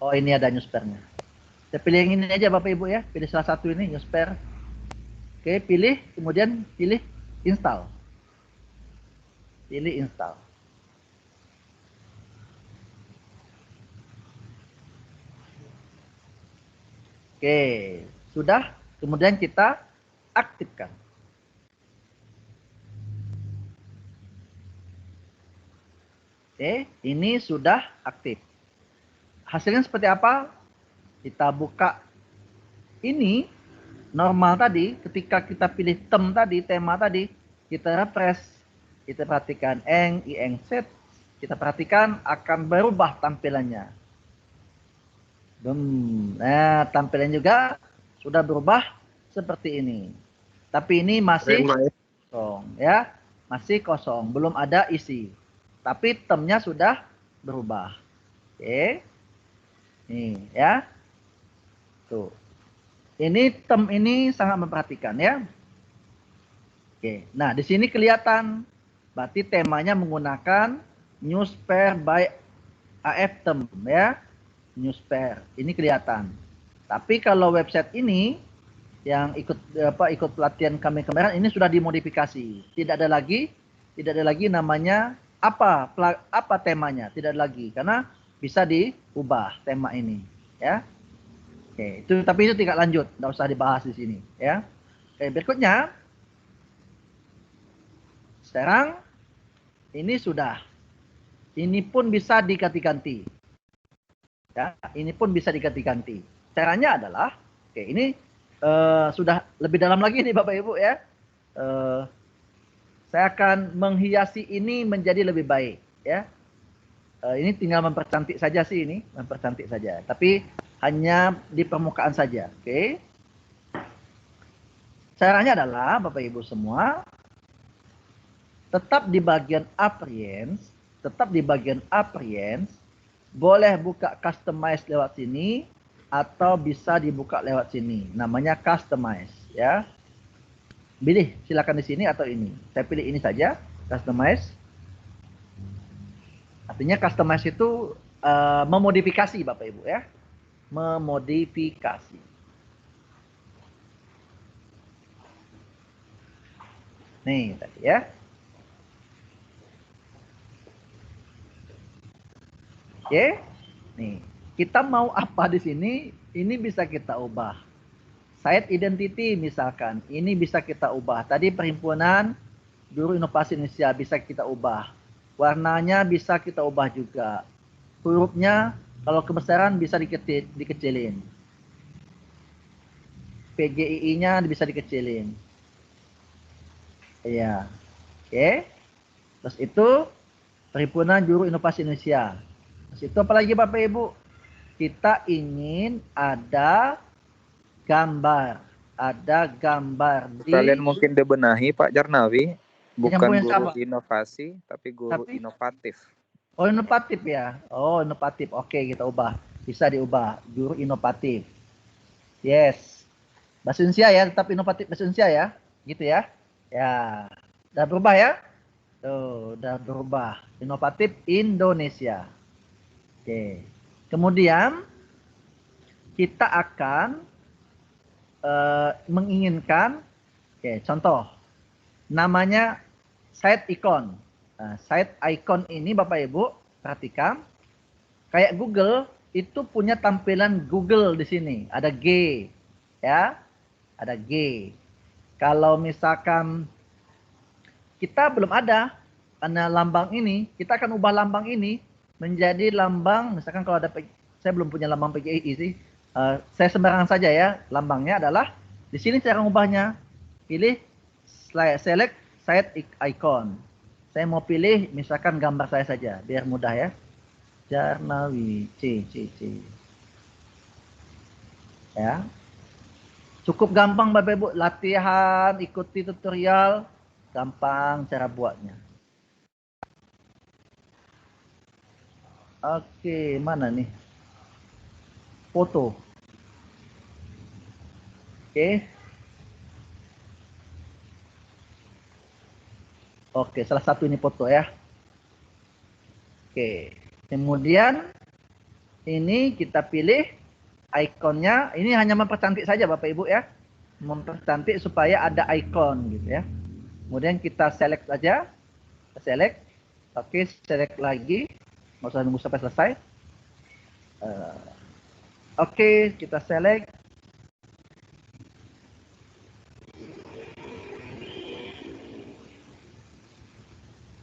Oh, ini ada newspapernya. Saya pilih yang ini aja Bapak Ibu ya, pilih salah satu ini newspaper. Oke, pilih, kemudian pilih install. Pilih install. Oke, sudah. Kemudian kita aktifkan. Oke, ini sudah aktif. Hasilnya seperti apa? Kita buka ini normal tadi, ketika kita pilih tema tadi, kita refresh, kita perhatikan eng set, kita perhatikan akan berubah tampilannya. Nah, tampilan juga sudah berubah seperti ini. Tapi ini masih kosong ya, masih kosong, belum ada isi. Tapi temnya sudah berubah. Oke. Nih ya. Tuh. Ini tem ini sangat memperhatikan ya. Oke. Nah, di sini kelihatan berarti temanya menggunakan newspaper by AF tem ya. Newspaper. Ini kelihatan. Tapi kalau website ini yang ikut pelatihan kami kemarin ini sudah dimodifikasi. Tidak ada lagi namanya apa temanya, tidak ada lagi karena bisa diubah tema ini ya. Oke, tapi itu tidak lanjut, tidak usah dibahas di sini ya. Oke, berikutnya sekarang ini sudah, ini pun bisa diganti-ganti ya, ini pun bisa diganti-ganti. Caranya adalah, oke, ini sudah lebih dalam lagi nih Bapak Ibu ya. Saya akan menghiasi ini menjadi lebih baik ya. Ini tinggal mempercantik saja sih ini, mempercantik saja. Tapi hanya di permukaan saja, oke. Caranya adalah Bapak Ibu semua tetap di bagian appearance, boleh buka customize lewat sini atau bisa dibuka lewat sini. Namanya customize ya. Pilih silakan di sini atau ini. Saya pilih ini saja, customize. Artinya customize itu memodifikasi Bapak Ibu ya. Memodifikasi. Nih tadi ya. Oke. Nih, kita mau apa di sini? Ini bisa kita ubah. Site identity misalkan, ini bisa kita ubah. Tadi perhimpunan Guru Inovasi Indonesia bisa kita ubah. Warnanya bisa kita ubah juga. Hurufnya kalau kebesaran bisa dikecilin. PGII-nya bisa dikecilin. Iya. Oke. Terus itu perhimpunan Guru Inovasi Indonesia. Terus itu apalagi Bapak Ibu? Kita ingin ada gambar. ada gambar di Kalian mungkin dibenahi Pak Jarnawi, bukan punya guru siapa? inovasi, tapi guru Tapi? inovatif. Oh, inovatif ya. Oh, inovatif. Oke, kita ubah. Bisa diubah. Guru inovatif. Yes. Bahasa Indonesia ya, tetap inovatif bahasa Indonesia ya. Gitu ya. Ya. Udah berubah ya? Tuh, udah berubah. Inovatif Indonesia. Oke. Kemudian kita akan menginginkan, oke, contoh. Namanya site icon. Nah, site icon ini Bapak Ibu perhatikan, kayak Google itu punya tampilan Google di sini. Ada G, ya, ada G. Kalau misalkan kita belum ada karena lambang ini, kita akan ubah lambang ini menjadi lambang. Misalkan kalau ada, saya belum punya lambang PGI sih. Saya sembarangan saja ya. Lambangnya adalah di sini cara ubahnya. Pilih select site icon. Saya mau pilih misalkan gambar saya saja biar mudah ya. Jarnawi C. Ya. Cukup gampang Bapak Ibu, latihan, ikuti tutorial, gampang cara buatnya. Oke, mana nih? Foto. Oke. Oke, salah satu ini foto ya. Oke. Kemudian ini kita pilih ikonnya. Ini hanya mempercantik saja Bapak Ibu ya. Mempercantik supaya ada icon gitu ya. Kemudian kita select aja. Kita select. Oke, select lagi. Nggak usah nunggu sampai selesai. Oke, kita select.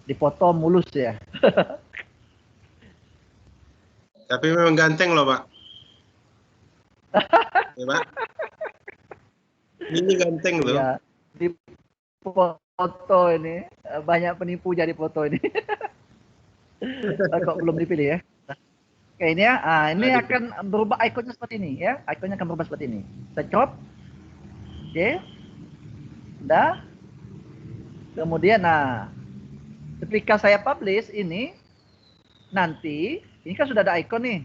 Dipoto mulus ya. Tapi memang ganteng loh, Pak. Ya, Pak. Ini ganteng loh. Ya, di foto ini banyak penipu jadi foto ini. Kok belum dipilih ya? Oke, ini ya. Ini akan berubah ikonnya seperti ini ya. Ikonnya akan berubah seperti ini. Saya crop. Oke. Udah. Kemudian ketika saya publish ini nanti ini kan sudah ada icon nih.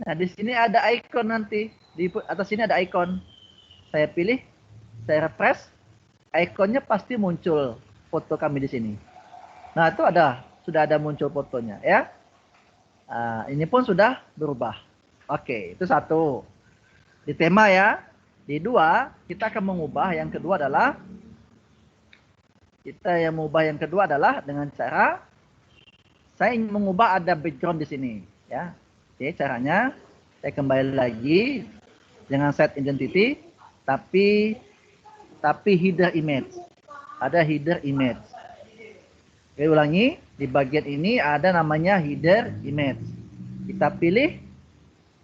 Nah, di sini ada icon nanti. Di atas sini ada icon. Saya pilih, saya refresh, ikonnya pasti muncul foto kami di sini. Nah, itu sudah ada muncul fotonya ya. Ini pun sudah berubah. Oke, itu satu. Di tema ya. Di dua, kita akan mengubah yang kedua adalah dengan cara saya ingin mengubah ada background di sini ya. Oke, caranya saya kembali lagi dengan set identity tapi header image. Ada header image. Oke, ulangi, di bagian ini ada namanya header image. Kita pilih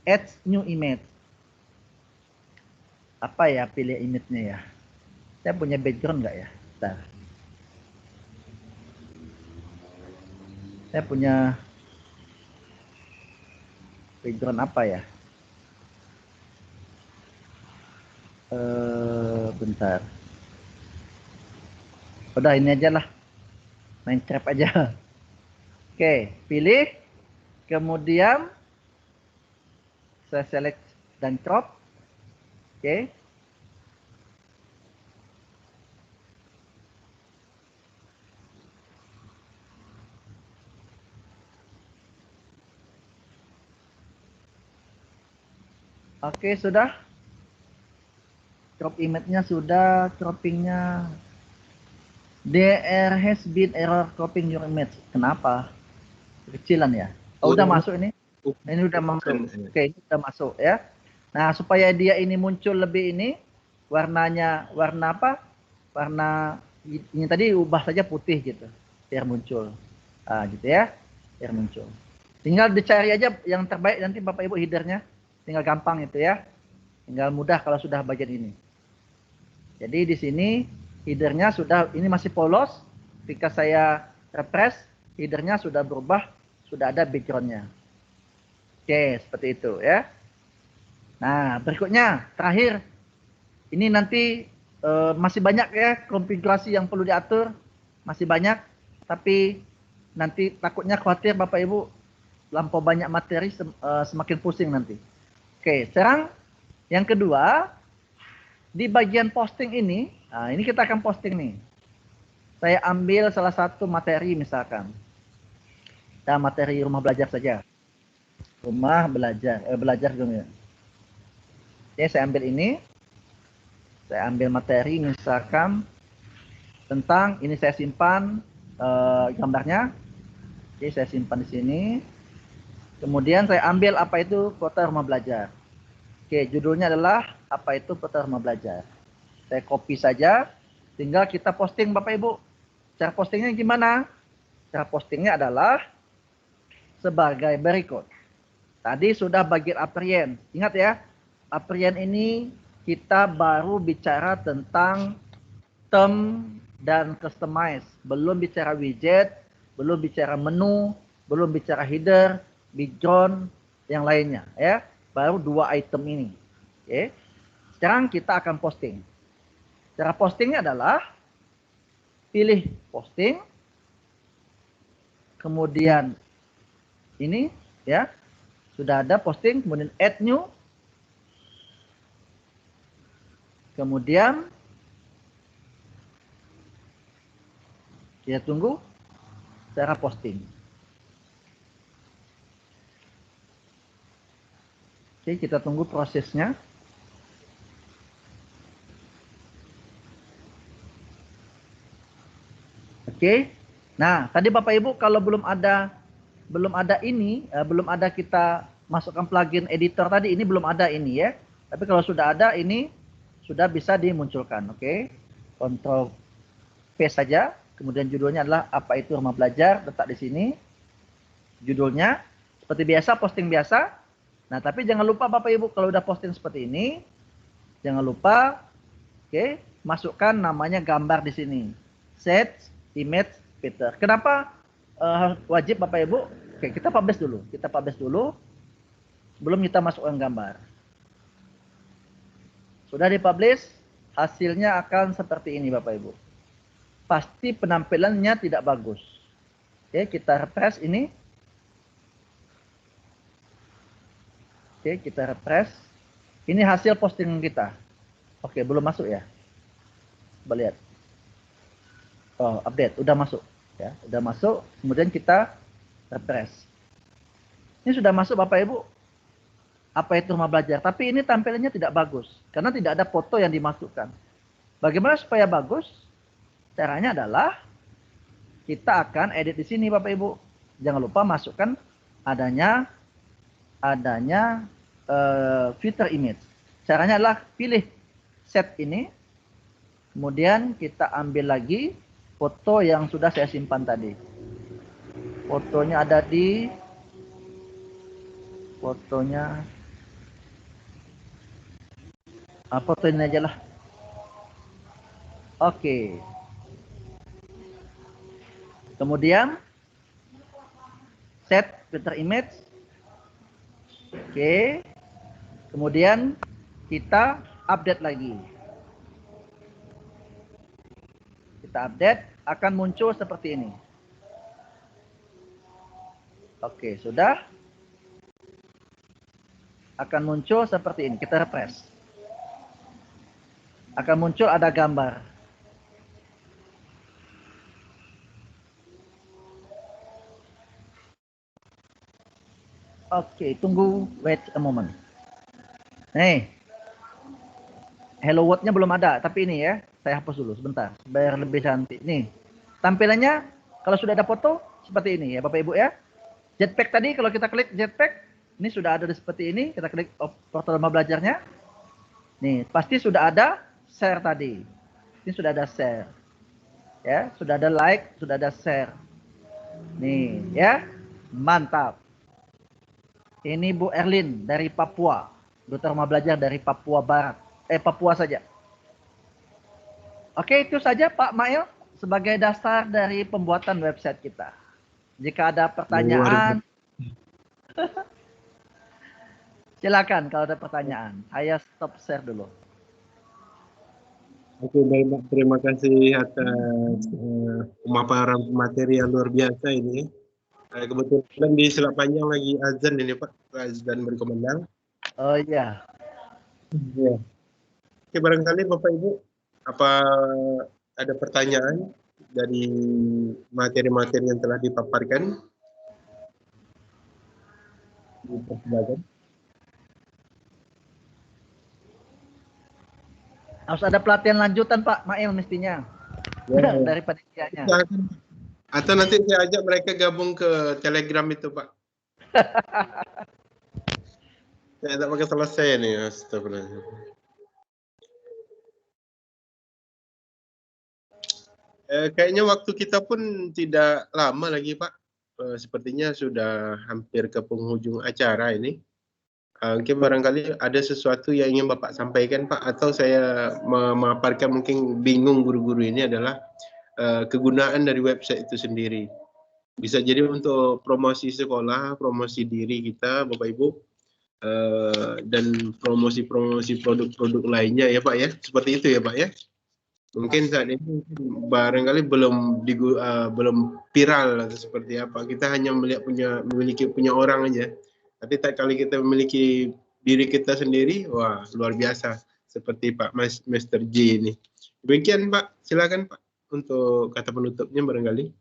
add new image. Apa ya pilih image-nya ya? Saya punya background nggak ya? Bentar. Saya punya background apa ya? Bentar. Udah ini aja lah. Minecraft aja. Oke, pilih. Kemudian saya select dan crop. Oke. Oke, sudah. Crop image-nya sudah, cropping-nya. There has been error cropping your image. Kenapa? Kecilan ya? Oh, udah masuk ini. Ini udah masuk. Oke, ini udah masuk ya. Nah, supaya dia ini muncul lebih ini, warnanya warna apa? Warna ini tadi ubah saja putih gitu, biar muncul. Gitu ya, biar muncul. Tinggal dicari aja yang terbaik nanti Bapak Ibu headernya. Tinggal gampang itu ya. Tinggal mudah kalau sudah bagian ini. Jadi di sini headernya sudah, ini masih polos. Ketika saya refresh, headernya sudah berubah, sudah ada backgroundnya. Oke, seperti itu ya. Nah, berikutnya, terakhir. Ini nanti masih banyak ya konfigurasi yang perlu diatur, masih banyak, tapi nanti takutnya khawatir Bapak Ibu lampau banyak materi semakin pusing nanti. Oke, sekarang yang kedua, di bagian posting ini, nah ini kita akan posting nih. Saya ambil salah satu materi misalkan. Kita materi rumah belajar saja. Rumah belajar, belajar dong ya. Oke, saya ambil ini. Saya ambil materi misalkan tentang, ini saya simpan gambarnya. Oke, saya simpan di sini. Kemudian saya ambil apa itu kota rumah belajar. Oke, judulnya adalah apa itu kota rumah belajar. Saya copy saja, tinggal kita posting Bapak Ibu. Cara postingnya gimana? Cara postingnya adalah sebagai berikut. Tadi sudah bagian appearance. Ingat ya, appearance ini kita baru bicara tentang theme dan customize. Belum bicara widget, belum bicara menu, belum bicara header, background, yang lainnya. Ya, baru 2 item ini. Oke. Sekarang kita akan posting. Cara postingnya adalah pilih posting, kemudian ini ya sudah ada posting, kemudian add new, kemudian kita tunggu cara posting. Oke, kita tunggu prosesnya. Oke. Nah, tadi Bapak Ibu kalau belum ada ini, belum ada kita masukkan plugin editor tadi, ini belum ada ini ya. Tapi kalau sudah ada ini sudah bisa dimunculkan. Oke. Ctrl V saja, kemudian judulnya adalah apa itu rumah belajar, letak di sini. Judulnya seperti biasa, posting biasa. Nah, tapi jangan lupa Bapak Ibu kalau udah posting seperti ini, jangan lupa masukkan namanya gambar di sini. Set image Peter. Kenapa wajib Bapak Ibu? Oke, kita publish dulu. Kita publish dulu sebelum kita masukkan gambar. Sudah dipublish, hasilnya akan seperti ini Bapak Ibu. Pasti penampilannya tidak bagus. Oke, kita refresh ini. Oke, kita refresh. Ini hasil postingan kita. Oke, belum masuk ya? Coba lihat. Oh, update, udah masuk ya, udah masuk. Kemudian kita refresh. Ini sudah masuk Bapak Ibu. Apa itu rumah belajar? Tapi ini tampilannya tidak bagus karena tidak ada foto yang dimasukkan. Bagaimana supaya bagus? Caranya adalah kita akan edit di sini Bapak Ibu. Jangan lupa masukkan adanya filter image. Caranya adalah pilih set ini. Kemudian kita ambil lagi foto yang sudah saya simpan tadi. Fotonya ada di foto ini aja lah. Oke. Kemudian set filter image. Oke. Kemudian kita update lagi. Kita update, akan muncul seperti ini. Oke, sudah. Akan muncul seperti ini. Kita refresh. Akan muncul ada gambar. Oke, tunggu, wait a moment. Nih. Hello World-nya belum ada, tapi ini ya. Saya hapus dulu sebentar, biar lebih cantik. Nih, tampilannya kalau sudah ada foto seperti ini ya Bapak Ibu ya. Jetpack tadi kalau kita klik jetpack, ini sudah ada seperti ini. Kita klik portal rumah belajarnya. Nih, pasti sudah ada share tadi. Ini sudah ada share. Ya, sudah ada like, sudah ada share. Nih, ya. Mantap. Ini Bu Erlin dari Papua. Duta Rumah Belajar dari Papua Barat. Papua saja. Oke, itu saja Pak Mail sebagai dasar dari pembuatan website kita. Jika ada pertanyaan, silakan kalau ada pertanyaan. Saya stop share dulu. Oke, baik Pak. Terima kasih atas pemaparan materi yang luar biasa ini. Kebetulan di Selat Panjang lagi azan ini Pak, azan berkumandang. Oh iya. Ya. Oke, barangkali Bapak Ibu, apa ada pertanyaan dari materi-materi yang telah dipaparkan? Dipersilakan. Harus ada pelatihan lanjutan Pak Mail mestinya. Ya. Dari panitianya. Atau nanti saya ajak mereka gabung ke Telegram itu Pak. Saya tak pakai selesai nih, astagfirullah. Kayaknya waktu kita pun tidak lama lagi Pak. Sepertinya sudah hampir ke penghujung acara ini. Mungkin barangkali ada sesuatu yang ingin Bapak sampaikan Pak, atau saya memaparkan mungkin bingung guru-guru ini adalah kegunaan dari website itu sendiri. Bisa jadi untuk promosi sekolah, promosi diri kita Bapak Ibu, dan promosi-promosi produk-produk lainnya ya Pak ya, seperti itu ya Pak ya. Mungkin saat ini barangkali belum viral atau seperti apa. Kita hanya melihat memiliki orang aja. Tapi tak kali kita memiliki diri kita sendiri, wah luar biasa. Seperti Pak Mr. J ini. Demikian Pak, silakan Pak untuk kata penutupnya barangkali.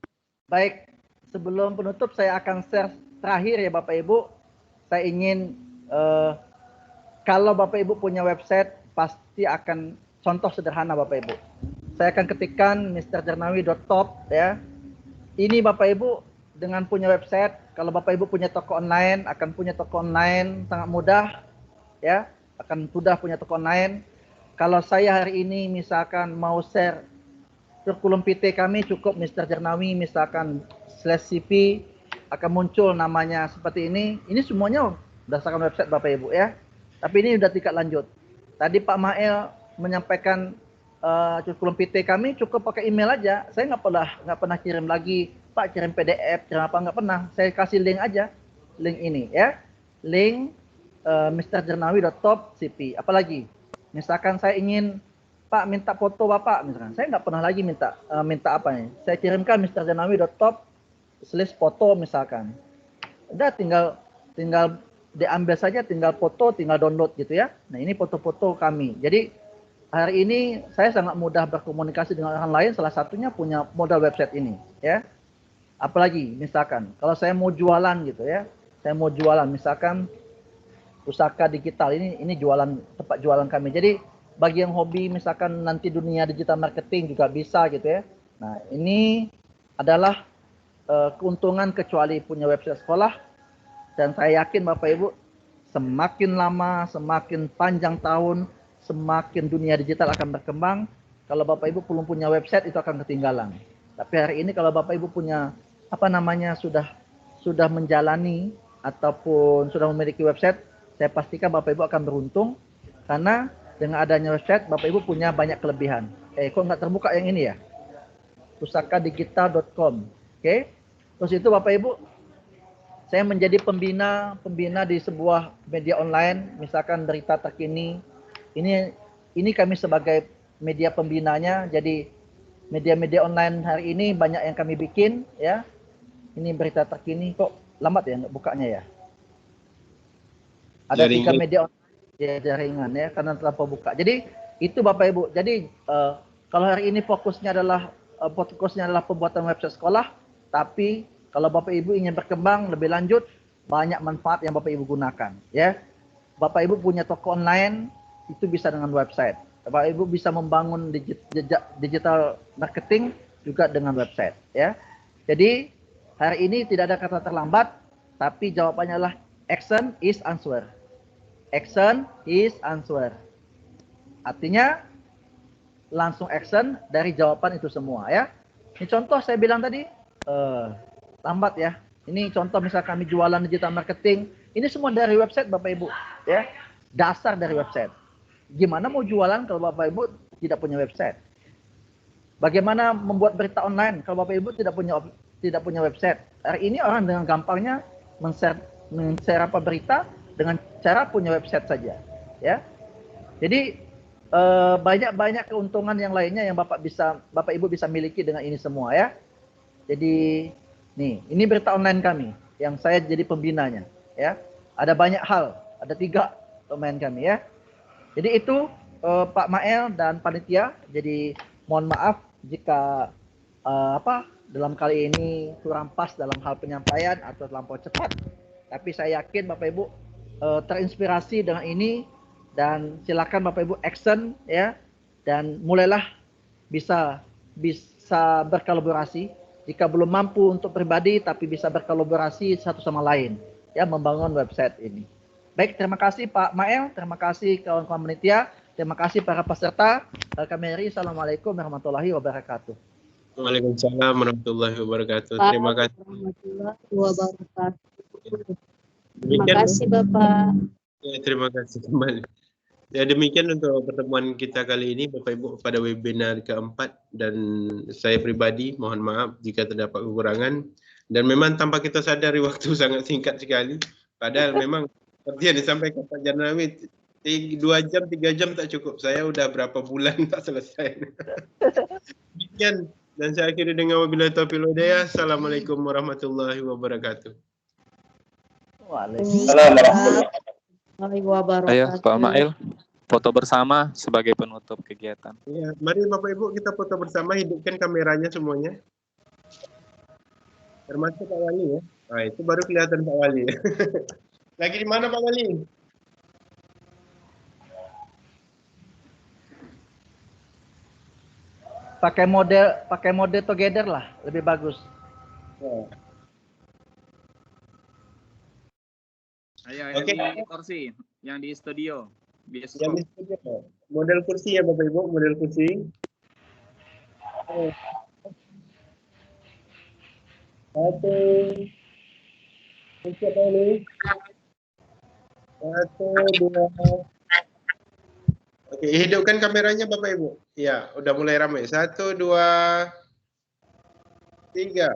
Baik, sebelum penutup saya akan share terakhir ya Bapak Ibu. Saya ingin kalau Bapak Ibu punya website pasti akan contoh sederhana Bapak Ibu. Saya akan ketikkan mrjarnawi.top ya. Ini Bapak Ibu dengan punya website, kalau Bapak Ibu punya toko online, akan punya toko online sangat mudah ya, akan mudah punya toko online. Kalau saya hari ini misalkan mau share kurikulum PT kami, cukup Mr. Jarnawi misalkan /cp, akan muncul namanya seperti ini. Ini semuanya berdasarkan website Bapak Ibu ya. Tapi ini sudah tingkat lanjut. Tadi Pak Mael menyampaikan kurikulum PT kami cukup pakai email aja. Saya nggak pernah kirim lagi, Pak kirim PDF, kirim apa, nggak pernah. Saya kasih link aja, link ini ya, link mrjarnawi.top cp. Apalagi, misalkan saya ingin Pak minta foto Bapak, misalkan saya nggak pernah lagi minta apa nih. Saya kirimkan mrjarnawi.top/foto misalkan. Udah tinggal diambil saja, tinggal foto, tinggal download gitu ya. Nah ini foto-foto kami. Jadi hari ini saya sangat mudah berkomunikasi dengan orang lain, salah satunya punya modal website ini ya. Apalagi misalkan kalau saya mau jualan gitu ya, saya mau jualan misalkan Pusaka Digital, ini jualan, tempat jualan kami. Jadi bagi yang hobi misalkan nanti dunia digital marketing juga bisa gitu ya. Nah ini adalah keuntungan kecuali punya website sekolah, dan saya yakin Bapak Ibu semakin lama, semakin panjang tahun, semakin dunia digital akan berkembang. Kalau Bapak Ibu belum punya website itu akan ketinggalan. Tapi hari ini kalau Bapak Ibu punya sudah menjalani ataupun sudah memiliki website, saya pastikan Bapak Ibu akan beruntung karena dengan adanya website Bapak Ibu punya banyak kelebihan. Kok nggak terbuka yang ini ya? pusakadigital.com. Oke. Terus itu Bapak Ibu, saya menjadi pembina di sebuah media online, misalkan berita terkini. Ini kami sebagai media pembinanya. Jadi media-media online hari ini banyak yang kami bikin ya. Ini berita terkini, kok lambat ya bukanya ya. Ada Jaringan. 3 media online ya, jaringan ya, karena tanpa buka. Jadi itu Bapak Ibu. Jadi kalau hari ini fokusnya adalah pembuatan website sekolah, tapi kalau Bapak Ibu ingin berkembang lebih lanjut, banyak manfaat yang Bapak Ibu gunakan ya. Bapak Ibu punya toko online, itu bisa dengan website. Bapak Ibu bisa membangun digital marketing juga dengan website ya. Jadi hari ini tidak ada kata terlambat, tapi jawabannya adalah action is answer. Action is answer. Artinya langsung action dari jawaban itu semua ya. Ini contoh saya bilang tadi, lambat ya. Ini contoh misal kami jualan digital marketing, ini semua dari website Bapak Ibu ya. Dasar dari website. Gimana mau jualan kalau Bapak Ibu tidak punya website? Bagaimana membuat berita online kalau Bapak Ibu tidak punya website? Hari ini orang dengan gampangnya men-share apa berita dengan cara punya website saja ya. Jadi banyak keuntungan yang lainnya yang Bapak Ibu bisa miliki dengan ini semua ya. Jadi ini berita online kami yang saya jadi pembinanya ya. Ada banyak hal, ada 3 domain kami ya. Jadi itu Pak Mael dan panitia. Jadi mohon maaf jika dalam kali ini kurang pas dalam hal penyampaian atau terlampau cepat. Tapi saya yakin Bapak Ibu terinspirasi dengan ini dan silakan Bapak Ibu action ya, dan mulailah bisa berkolaborasi. Jika belum mampu untuk pribadi tapi bisa berkolaborasi satu sama lain ya, membangun website ini. Baik, terima kasih Pak Mael, terima kasih kawan-kawan panitia, terima kasih para peserta. Kami akhiri, assalamualaikum warahmatullahi wabarakatuh. Waalaikumsalam warahmatullahi wabarakatuh. Terima kasih. Warahmatullahi wabarakatuh. Terima Demikian, kasih Bapak. ya, terima kasih kembali. Ya, demikian untuk pertemuan kita kali ini Bapak Ibu pada webinar keempat, dan saya pribadi mohon maaf jika terdapat kekurangan, dan memang tanpa kita sadari waktu sangat singkat sekali, padahal memang seperti yang disampaikan Pak Jarnawi, 2 jam 3 jam tak cukup, saya udah berapa bulan tak selesai. Demikian, dan saya akhiri dengan wabillahi taufiq wal hidayah. Assalamualaikum warahmatullahi wabarakatuh. Waalaikumsalam. Ayo Pak Mail, foto bersama sebagai penutup kegiatan. Ya, mari Bapak Ibu kita foto bersama, hidupkan kameranya semuanya. Termasuk Pak Wali ya. Nah, itu baru kelihatan Pak Wali. Lagi di mana Pak Wali? Pakai mode together lah, lebih bagus. Ya. Ayo, Oke. di kursi, yang di studio. Yang di studio. Model kursi ya Bapak Ibu, model kursi. Satu. Siapa ini? 1, 2. Oke, hidupkan kameranya Bapak Ibu. Ya, udah mulai ramai. 1, 2, 3.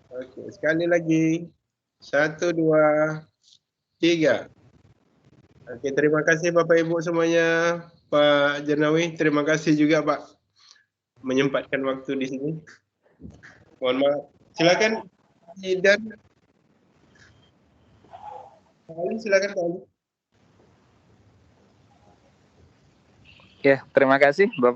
Oke, sekali lagi. 1, 2, 3. Oke, terima kasih Bapak Ibu semuanya. Pak Jarnawi, terima kasih juga Pak menyempatkan waktu di sini. Mohon maaf. Silakan dan silakan Pak Ali. Ya, terima kasih Bapak.